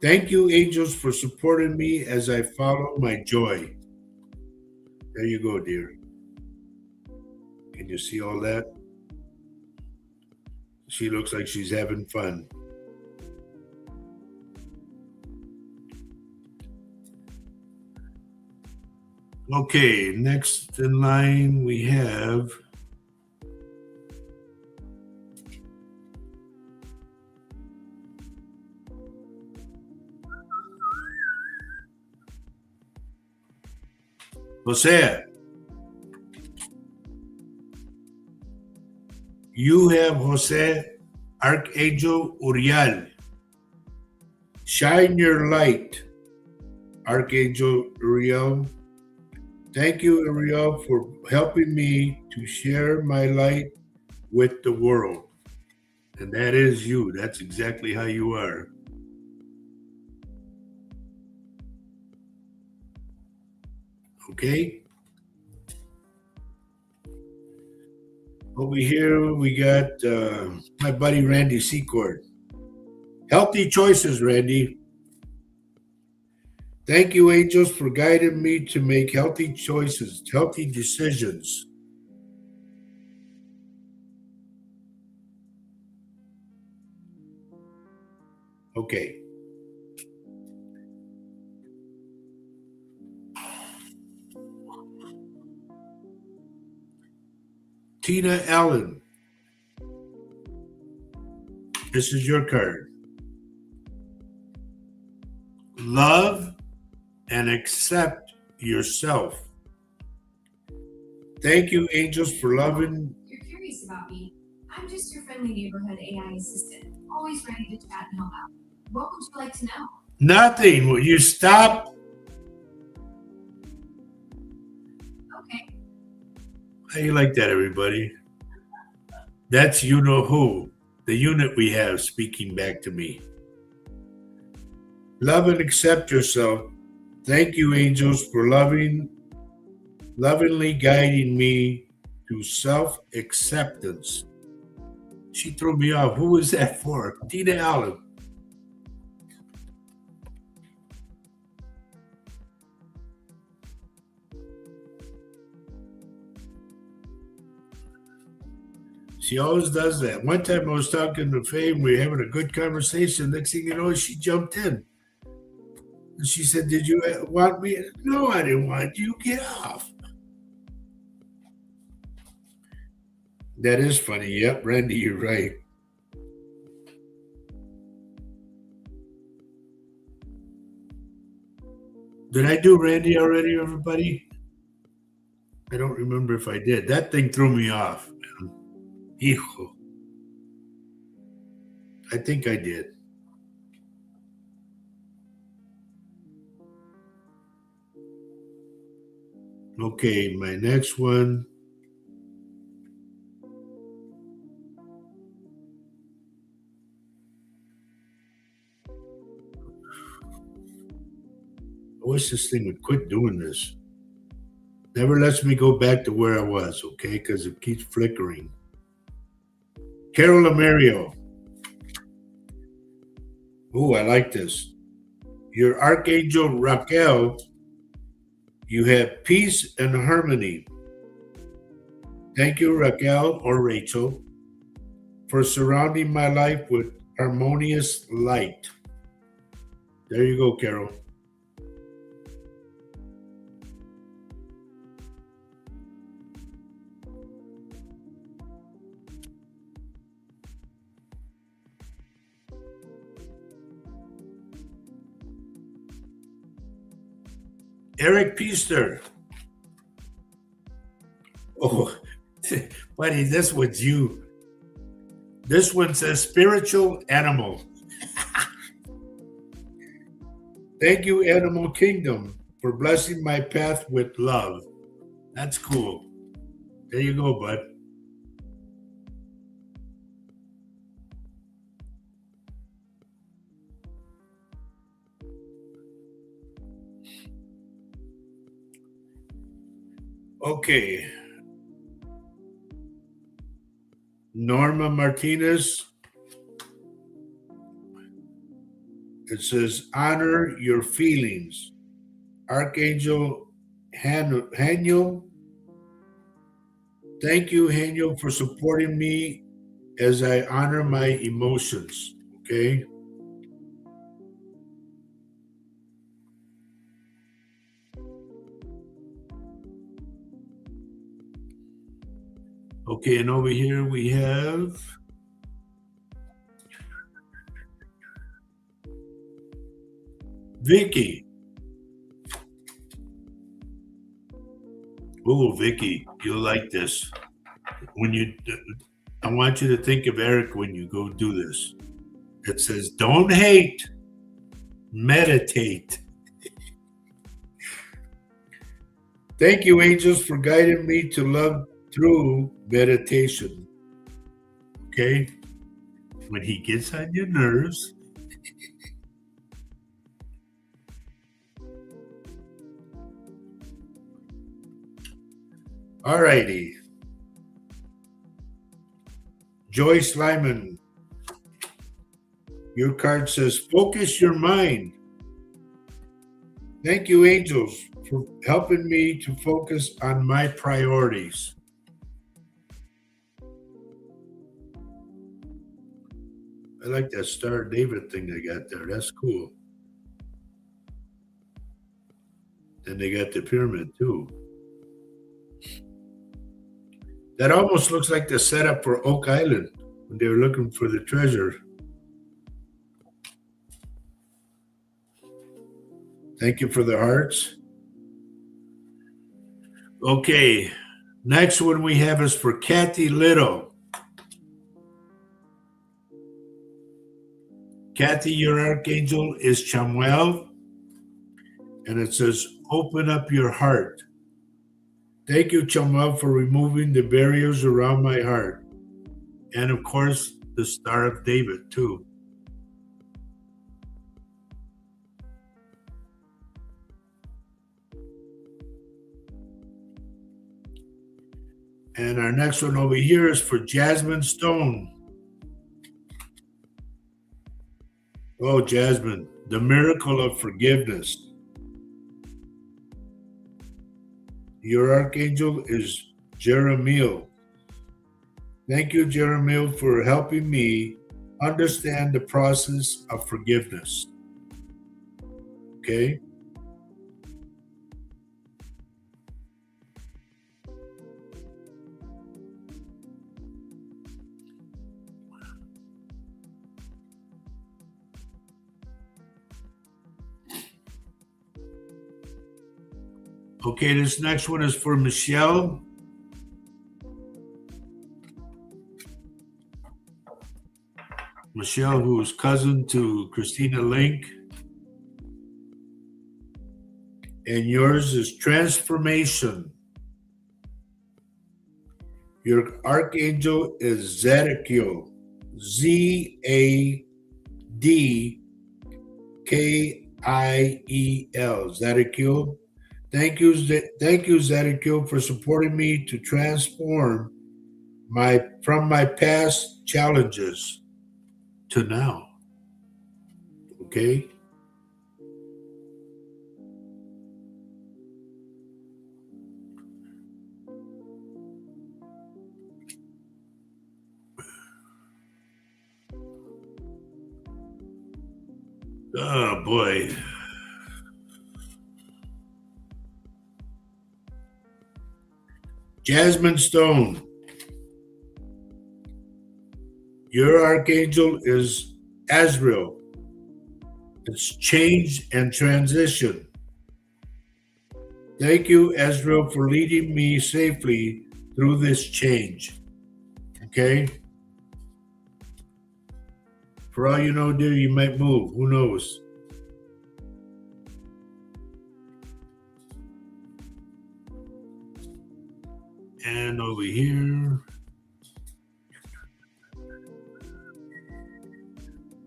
Thank you, angels, for supporting me as I follow my joy. There you go, dear. Can you see all that? She looks like she's having fun. Okay, next in line we have Jose. You have Jose Archangel Uriel. Shine your light, Archangel Uriel. Thank you, Uriel, for helping me to share my light with the world. And that is you. That's exactly how you are. Okay? Over here, we got my buddy Randy Secord. Healthy choices, Randy. Thank you, angels, for guiding me to make healthy choices, healthy decisions. Okay. Tina Allen, this is your card. Love and accept yourself. Thank you, angels, for loving. You're curious about me. I'm just your friendly neighborhood AI assistant, always ready to chat and help out. What would you like to know? Nothing. Will you stop? Okay. How you like that, everybody? That's you know who, the unit we have speaking back to me. Love and accept yourself. Thank you, angels, for lovingly guiding me to self-acceptance. She threw me off. Who was that for? Tina Allen. She always does that. One time I was talking to Faye and we were having a good conversation. Next thing you know, she jumped in. And she said, "Did you want me?" No, I didn't want you. Get off. That is funny. Yep, Randy, you're right. Did I do Randy already, everybody? I don't remember if I did. That thing threw me off. Hijo. I think I did. Okay, my next one. I wish this thing would quit doing this. Never lets me go back to where I was, okay? Because it keeps flickering. Carol Amerio. Oh, I like this. Your Archangel Raquel, you have peace and harmony. Thank you, Raquel or Rachel, for surrounding my life with harmonious light. There you go, Carol. Eric Peaster. Oh, buddy, this one's you. This one says spiritual animal. Thank you, Animal Kingdom, for blessing my path with love. That's cool. There you go, bud. Okay. Norma Martinez. It says, honor your feelings. Archangel Haniel. Thank you, Haniel, for supporting me as I honor my emotions. Okay. Okay, and over here we have Vicky. Oh, Vicky, you'll like this. I want you to think of Eric when you go do this. It says, don't hate, meditate. Thank you, angels, for guiding me to love through meditation. Okay? When he gets on your nerves, all righty. Joyce Lyman, your card says, focus your mind. Thank you, angels, for helping me to focus on my priorities. I like that Star David thing they got there. That's cool. And they got the pyramid too. That almost looks like the setup for Oak Island when they were looking for the treasure. Thank you for the hearts. Okay, next one we have is for Kathy Little. Kathy, your archangel is Chamuel, and it says, open up your heart. Thank you, Chamuel, for removing the barriers around my heart And of course, the Star of David, too. And our next one over here is for Jasmine Stone. Oh, Jasmine, the miracle of forgiveness. Your archangel is Jeremiel. Thank you, Jeremiel, for helping me understand the process of forgiveness. Okay? Okay, this next one is for Michelle. Michelle, who is cousin to Christina Link. And yours is transformation. Your archangel is Zadkiel. Zadkiel. Zadkiel. Thank you, Zadkiel, for supporting me to transform from my past challenges to now. Okay? Oh boy. Jasmine Stone. Your archangel is Azrael. It's change and transition. Thank you, Azrael, for leading me safely through this change. Okay? For all you know, dear, you might move. Who knows? And over here,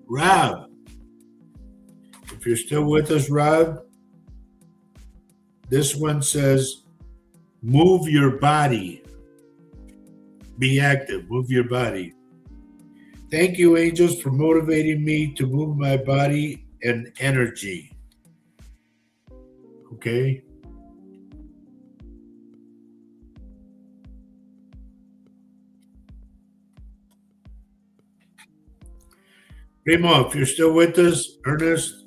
Rob. If you're still with us, Rob, this one says, move your body. Be active. Move your body. Thank you, angels, for motivating me to move my body and energy. Okay? Primo, if you're still with us, Ernest,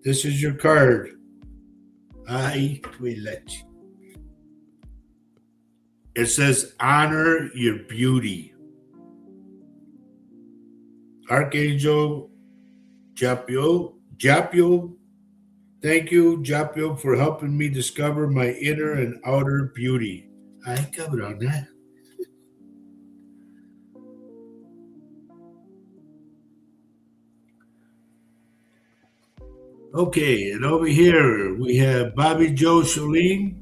this is your card. I will let you. It says, honor your beauty. Archangel Japiel. Thank you, Japiel, for helping me discover my inner and outer beauty. I covered on that. Okay, and over here we have Bobby Joe Shalene.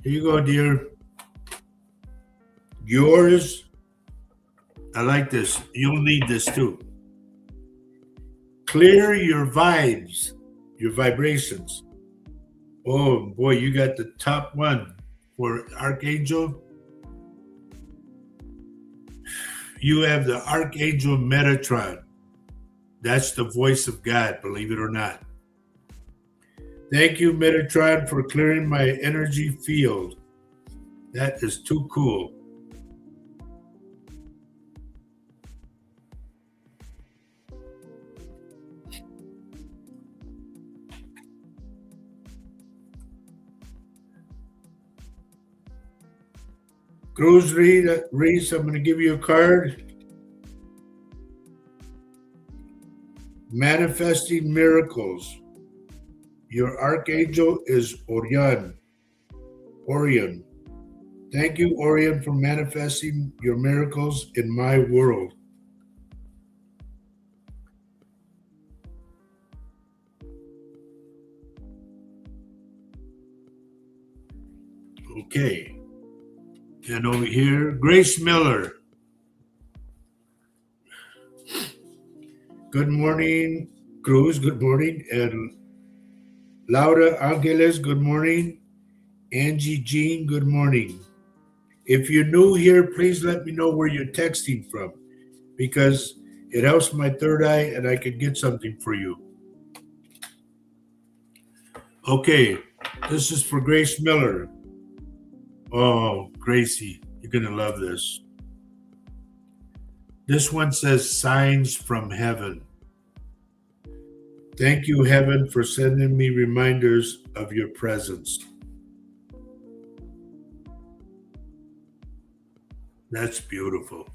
Here you go, dear. Yours. I like this. You'll need this too. Clear your vibes, your vibrations. Oh boy, you got the top one for Archangel. You have the Archangel Metatron. That's the voice of God, believe it or not. Thank you, Metatron, for clearing my energy field. That is too cool. Cruz Reese, I'm going to give you a card. Manifesting miracles. Your archangel is Orion. Thank you, Orion, for manifesting your miracles in my world. Okay. And over here, Grace Miller. Good morning, Cruz. Good morning. And Laura Angeles, good morning. Angie Jean, good morning. If you're new here, please let me know where you're texting from because it helps my third eye and I can get something for you. Okay, this is for Grace Miller. Oh, Gracie, you're going to love this. This one says signs from heaven. Thank you, heaven, for sending me reminders of your presence. That's beautiful.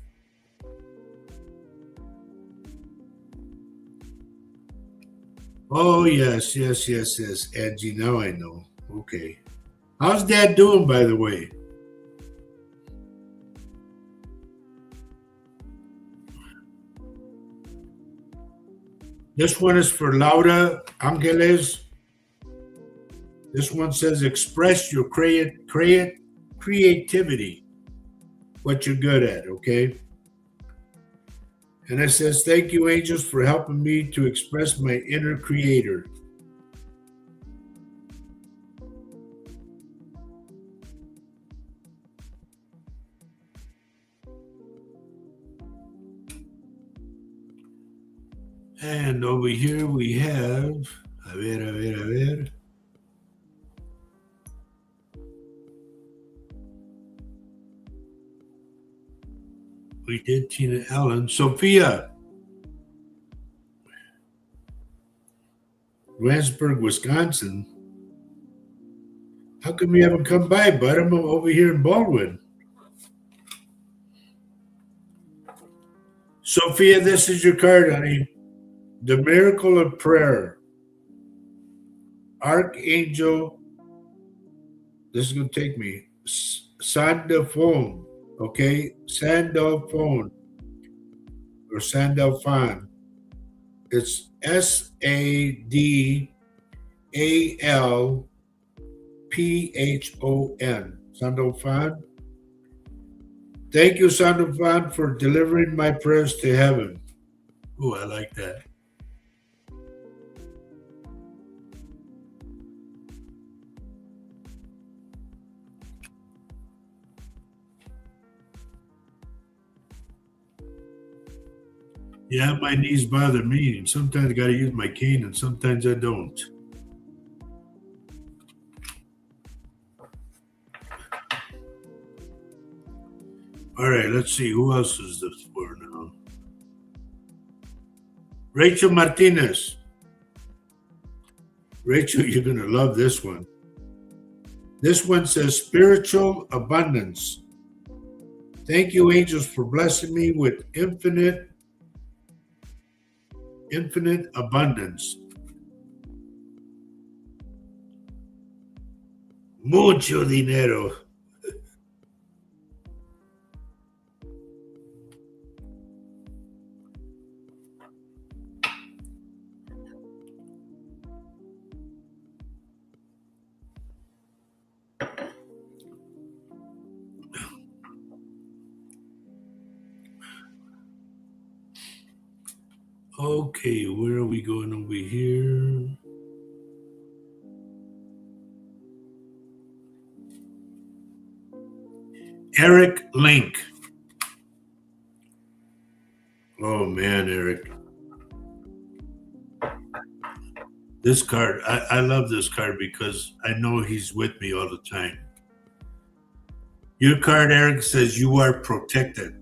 Oh, yes. Angie, now I know. Okay. How's Dad doing, by the way? This one is for Laura Angeles. This one says, express your creativity, what you're good at, okay? And it says, thank you, angels, for helping me to express my inner creator. And over here we have, a ver. We did Tina Allen. Sophia, Randsburg, Wisconsin. How come you haven't come by, bud? I'm over here in Baldwin. Sophia, this is your card, honey. The miracle of prayer. Archangel, this is going to take me. Sandalphon, okay? Sandalphon or Sandalphon. It's Sandalphon. Sandalphon. Thank you, Sandalphon, for delivering my prayers to heaven. Oh, I like that. Yeah, my knees bother me. And sometimes I got to use my cane and sometimes I don't. All right, let's see. Who else is this for now? Rachel Martinez. Rachel, you're going to love this one. This one says spiritual abundance. Thank you, angels, for blessing me with infinite abundance. Mucho dinero. Okay, where are we going over here? Eric Link. Oh man, Eric. This card, I love this card because I know he's with me all the time. Your card, Eric, says you are protected.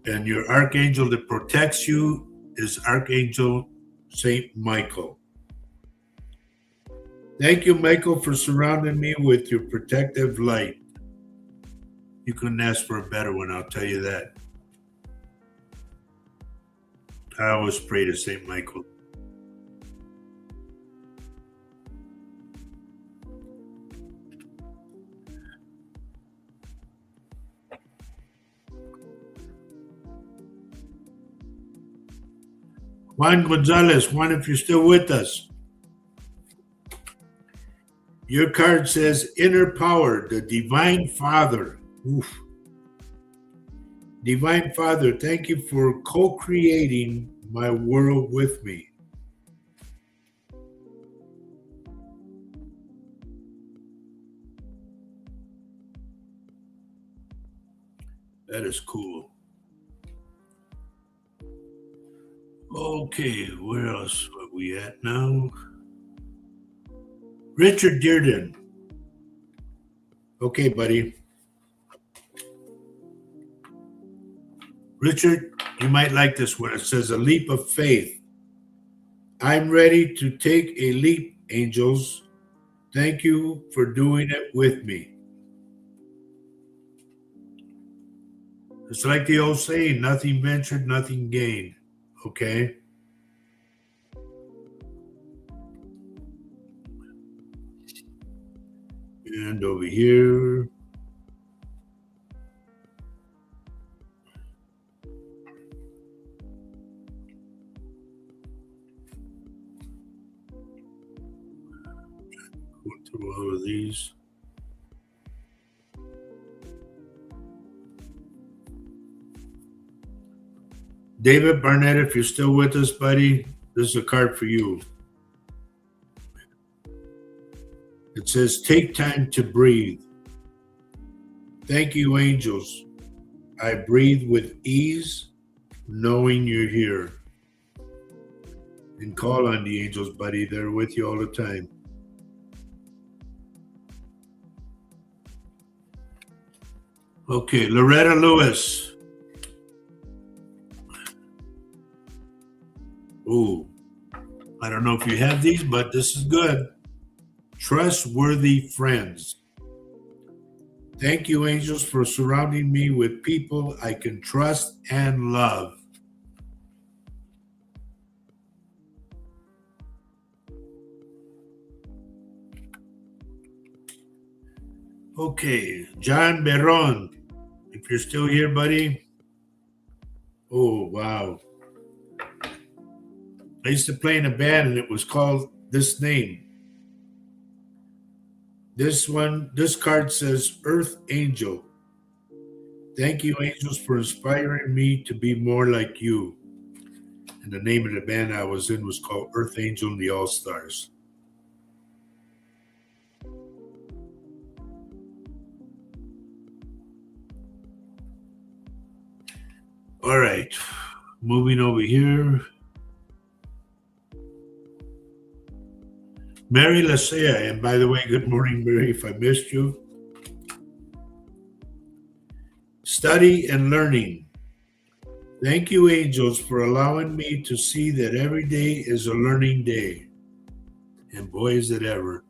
And your archangel that protects you is Archangel Saint Michael. Thank you, Michael, for surrounding me with your protective light. You couldn't ask for a better one, I'll tell you that. I always pray to Saint Michael. Juan Gonzalez, Juan, if you're still with us. Your card says inner power, the divine father. Oof. Divine Father, thank you for co-creating my world with me. That is cool. Okay, where else are we at now? Richard Dearden. Okay, buddy. Richard, you might like this one. It says a leap of faith. I'm ready to take a leap, angels. Thank you for doing it with me. It's like the old saying, nothing ventured, nothing gained. Okay? And over here. Go through all of these. David Barnett, if you're still with us, buddy, this is a card for you. It says, take time to breathe. Thank you, angels. I breathe with ease, knowing you're here. And call on the angels, buddy. They're with you all the time. Okay, Loretta Lewis. Ooh, I don't know if you have these, but this is good. Trustworthy friends. Thank you, angels, for surrounding me with people I can trust and love. Okay, John Beron, if you're still here, buddy. Oh, wow. I used to play in a band and it was called this name. This card says Earth Angel. Thank you, angels, for inspiring me to be more like you. And the name of the band I was in was called Earth Angel and the All Stars. All right, moving over here. Mary Lasea, and by the way, good morning, Mary, if I missed you. Study and learning. Thank you, angels, for allowing me to see that every day is a learning day. And boy, is it ever.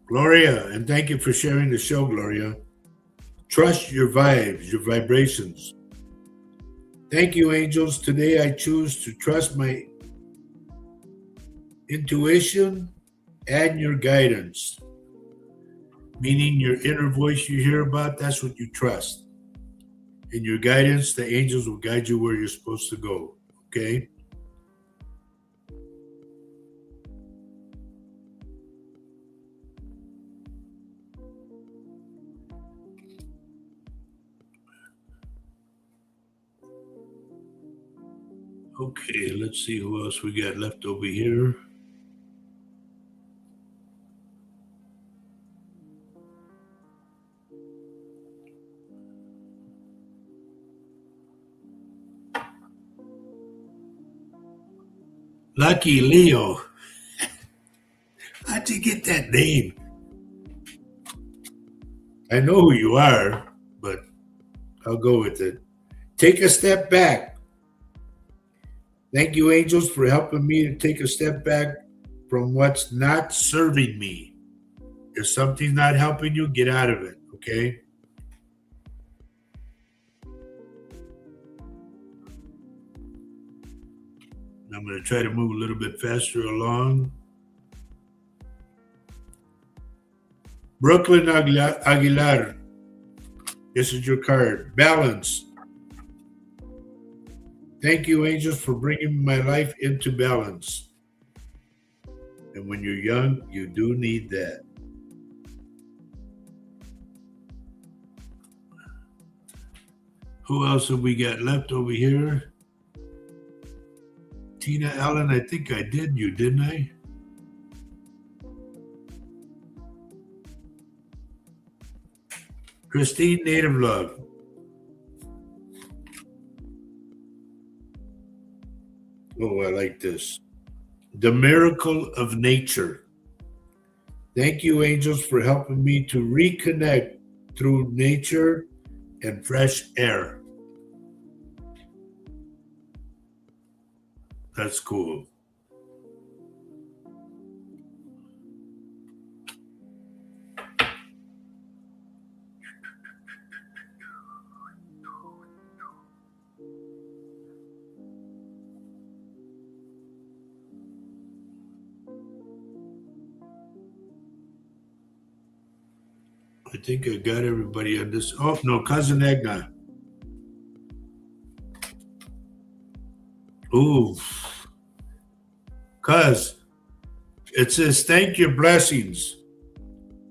Gloria, and thank you for sharing the show, Gloria. Trust your vibes, your vibrations. Thank you, angels. Today I choose to trust my intuition and your guidance. Meaning your inner voice you hear about, that's what you trust. And your guidance, the angels will guide you where you're supposed to go. Okay? Okay, let's see who else we got left over here. Lucky Leo. How'd you get that name? I know who you are, but I'll go with it. Take a step back. Thank you, angels, for helping me to take a step back from what's not serving me. If something's not helping you, get out of it, okay? I'm going to try to move a little bit faster along. Brooklyn Aguilar, this is your card. Balance. Thank you, angels, for bringing my life into balance. And when you're young, you do need that. Who else have we got left over here? Tina Allen, I think I did you, didn't I? Christine Native Love. Oh, I like this. The miracle of nature. Thank you, angels, for helping me to reconnect through nature and fresh air. That's cool. I think I got everybody on this. Oh, no, Cousin Egna. Ooh. Cuz, it says, thank your blessings.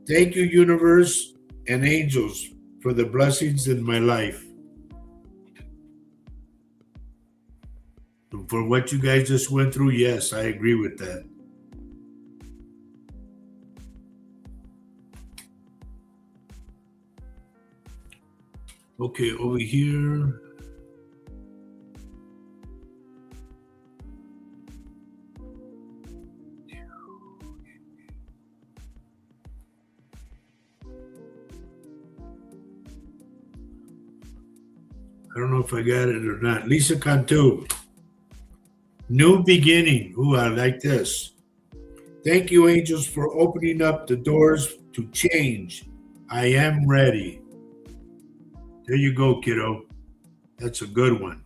Thank you, universe and angels, for the blessings in my life. And for what you guys just went through, yes, I agree with that. Okay, over here. I don't know if I got it or not. Lisa Cantu. New beginning. Ooh, I like this. Thank you, angels, for opening up the doors to change. I am ready. There you go, kiddo. That's a good one.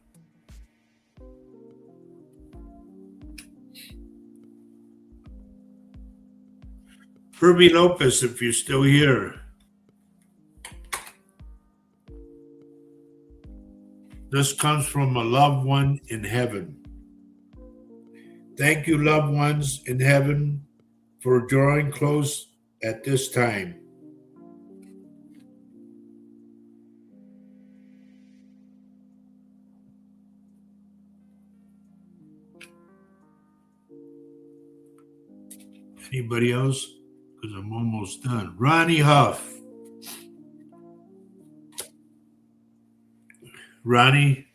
Herbie Lopez, if you're still here. This comes from a loved one in heaven. Thank you, loved ones in heaven, for drawing close at this time. Anybody else? Because I'm almost done. Ronnie Huff. Ronnie,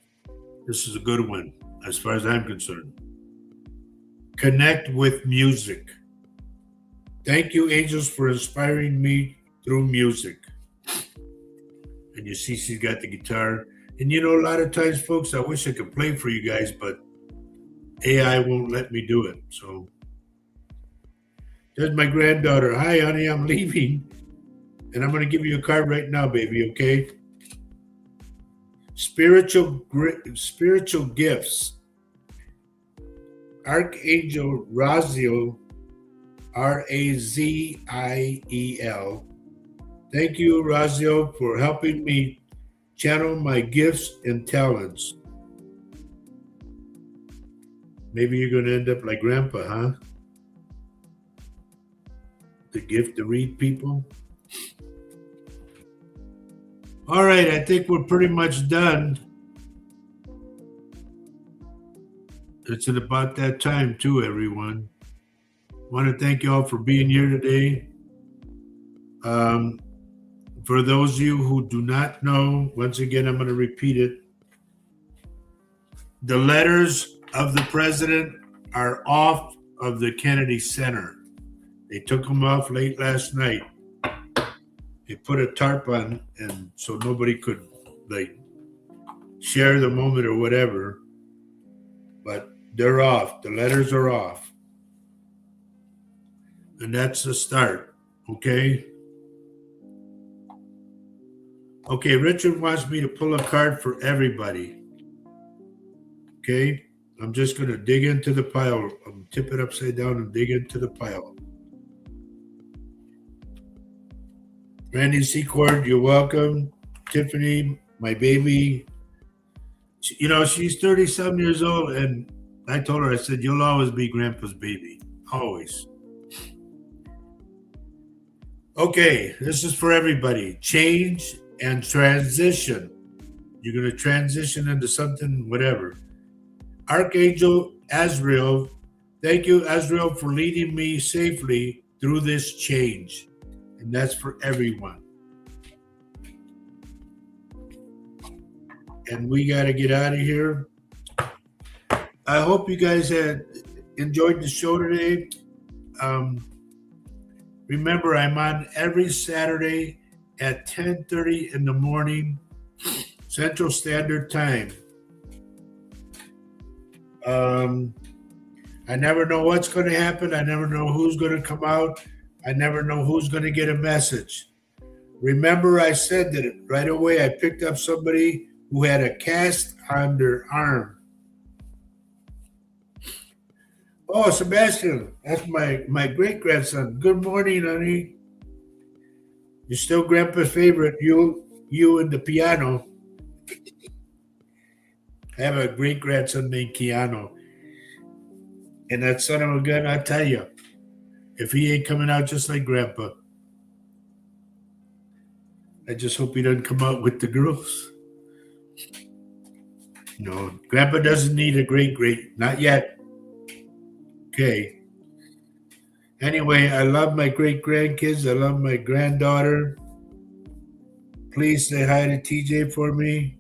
this is a good one as far as I'm concerned. Connect with music. Thank you, angels, for inspiring me through music. And you see she's got the guitar. And you know, a lot of times, folks, I wish I could play for you guys, but AI won't let me do it. So there's my granddaughter. Hi, honey, I'm leaving. And I'm going to give you a card right now, baby, okay? Spiritual gifts. Archangel Raziel, Raziel. Thank you, Raziel, for helping me channel my gifts and talents. Maybe you're going to end up like Grandpa, huh? The gift to read people. All right, I think we're pretty much done. It's at about that time too, everyone. I want to thank you all for being here today. For those of you who do not know, once again, I'm going to repeat it. The letters of the president are off of the Kennedy Center. They took them off late last night. They put a tarp on, and so nobody could like share the moment or whatever. But they're off. The letters are off. And that's the start. Okay? Okay, Richard wants me to pull a card for everybody. Okay? I'm just going to dig into the pile. Tip it upside down and dig into the pile. Randy Secord, you're welcome. Tiffany, my baby. She's 30-some years old, and I told her, I said, you'll always be Grandpa's baby. Always. Okay, this is for everybody. Change and transition. You're going to transition into something, whatever. Archangel Azrael, thank you, Azrael, for leading me safely through this change. And that's for everyone. And we got to get out of here. I hope you guys had enjoyed the show today. Remember, I'm on every Saturday at 10:30 in the morning, Central Standard Time. I never know what's going to happen. I never know who's going to come out. I never know who's going to get a message. Remember, I said that right away. I picked up somebody who had a cast on their arm. Oh, Sebastian, that's my great-grandson. Good morning, honey. You're still Grandpa's favorite. You and the piano. I have a great-grandson named Keanu. And that son of a gun, I tell you, if he ain't coming out just like Grandpa, I just hope he doesn't come out with the girls. No, Grandpa doesn't need a great, not yet. Okay. Anyway, I love my great-grandkids. I love my granddaughter. Please say hi to TJ for me.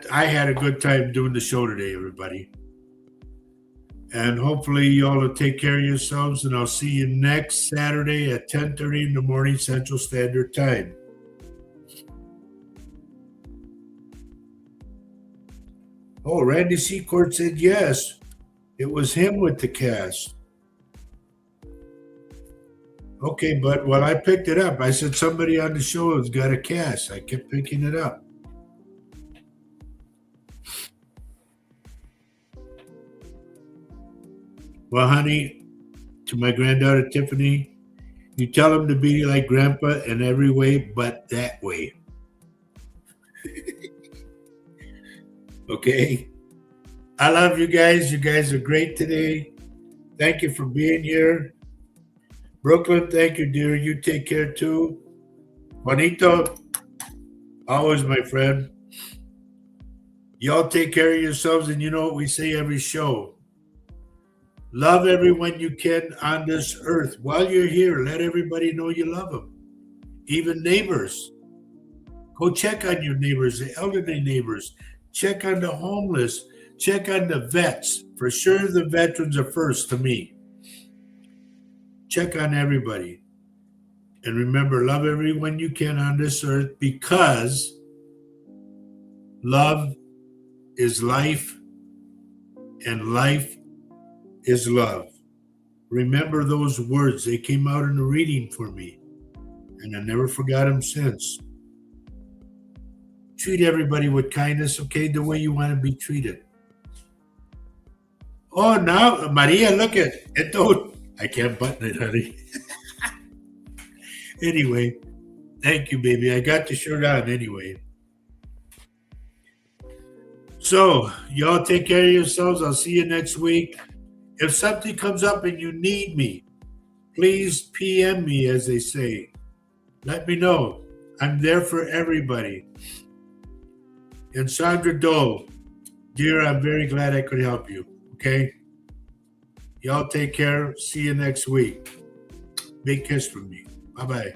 I had a good time doing the show today, everybody. And hopefully you all will take care of yourselves, and I'll see you next Saturday at 10:30 in the morning Central Standard Time. Oh, Randy Secord said yes. It was him with the cast. Okay, but I picked it up. I said somebody on the show has got a cast. I kept picking it up. Well, honey, to my granddaughter Tiffany, you tell him to be like Grandpa in every way but that way. Okay? I love you guys. You guys are great today. Thank you for being here. Brooklyn, thank you, dear. You take care too. Juanito, always my friend. Y'all take care of yourselves, and you know what we say every show. Love everyone you can on this earth. While you're here, let everybody know you love them. Even neighbors. Go check on your neighbors, the elderly neighbors. Check on the homeless. Check on the vets. For sure, the veterans are first to me. Check on everybody. And remember, love everyone you can on this earth, because love is life and life is love. Remember those words. They came out in the reading for me, and I never forgot them since. Treat everybody with kindness, okay? The way you want to be treated. Oh, now, Maria, look at it. I can't button it, honey. Anyway, thank you, baby. I got the shirt on anyway. So, y'all take care of yourselves. I'll see you next week. If something comes up and you need me, please PM me, as they say. Let me know. I'm there for everybody. And Sandra Dole, dear, I'm very glad I could help you. Okay? Y'all take care. See you next week. Big kiss from me. Bye-bye.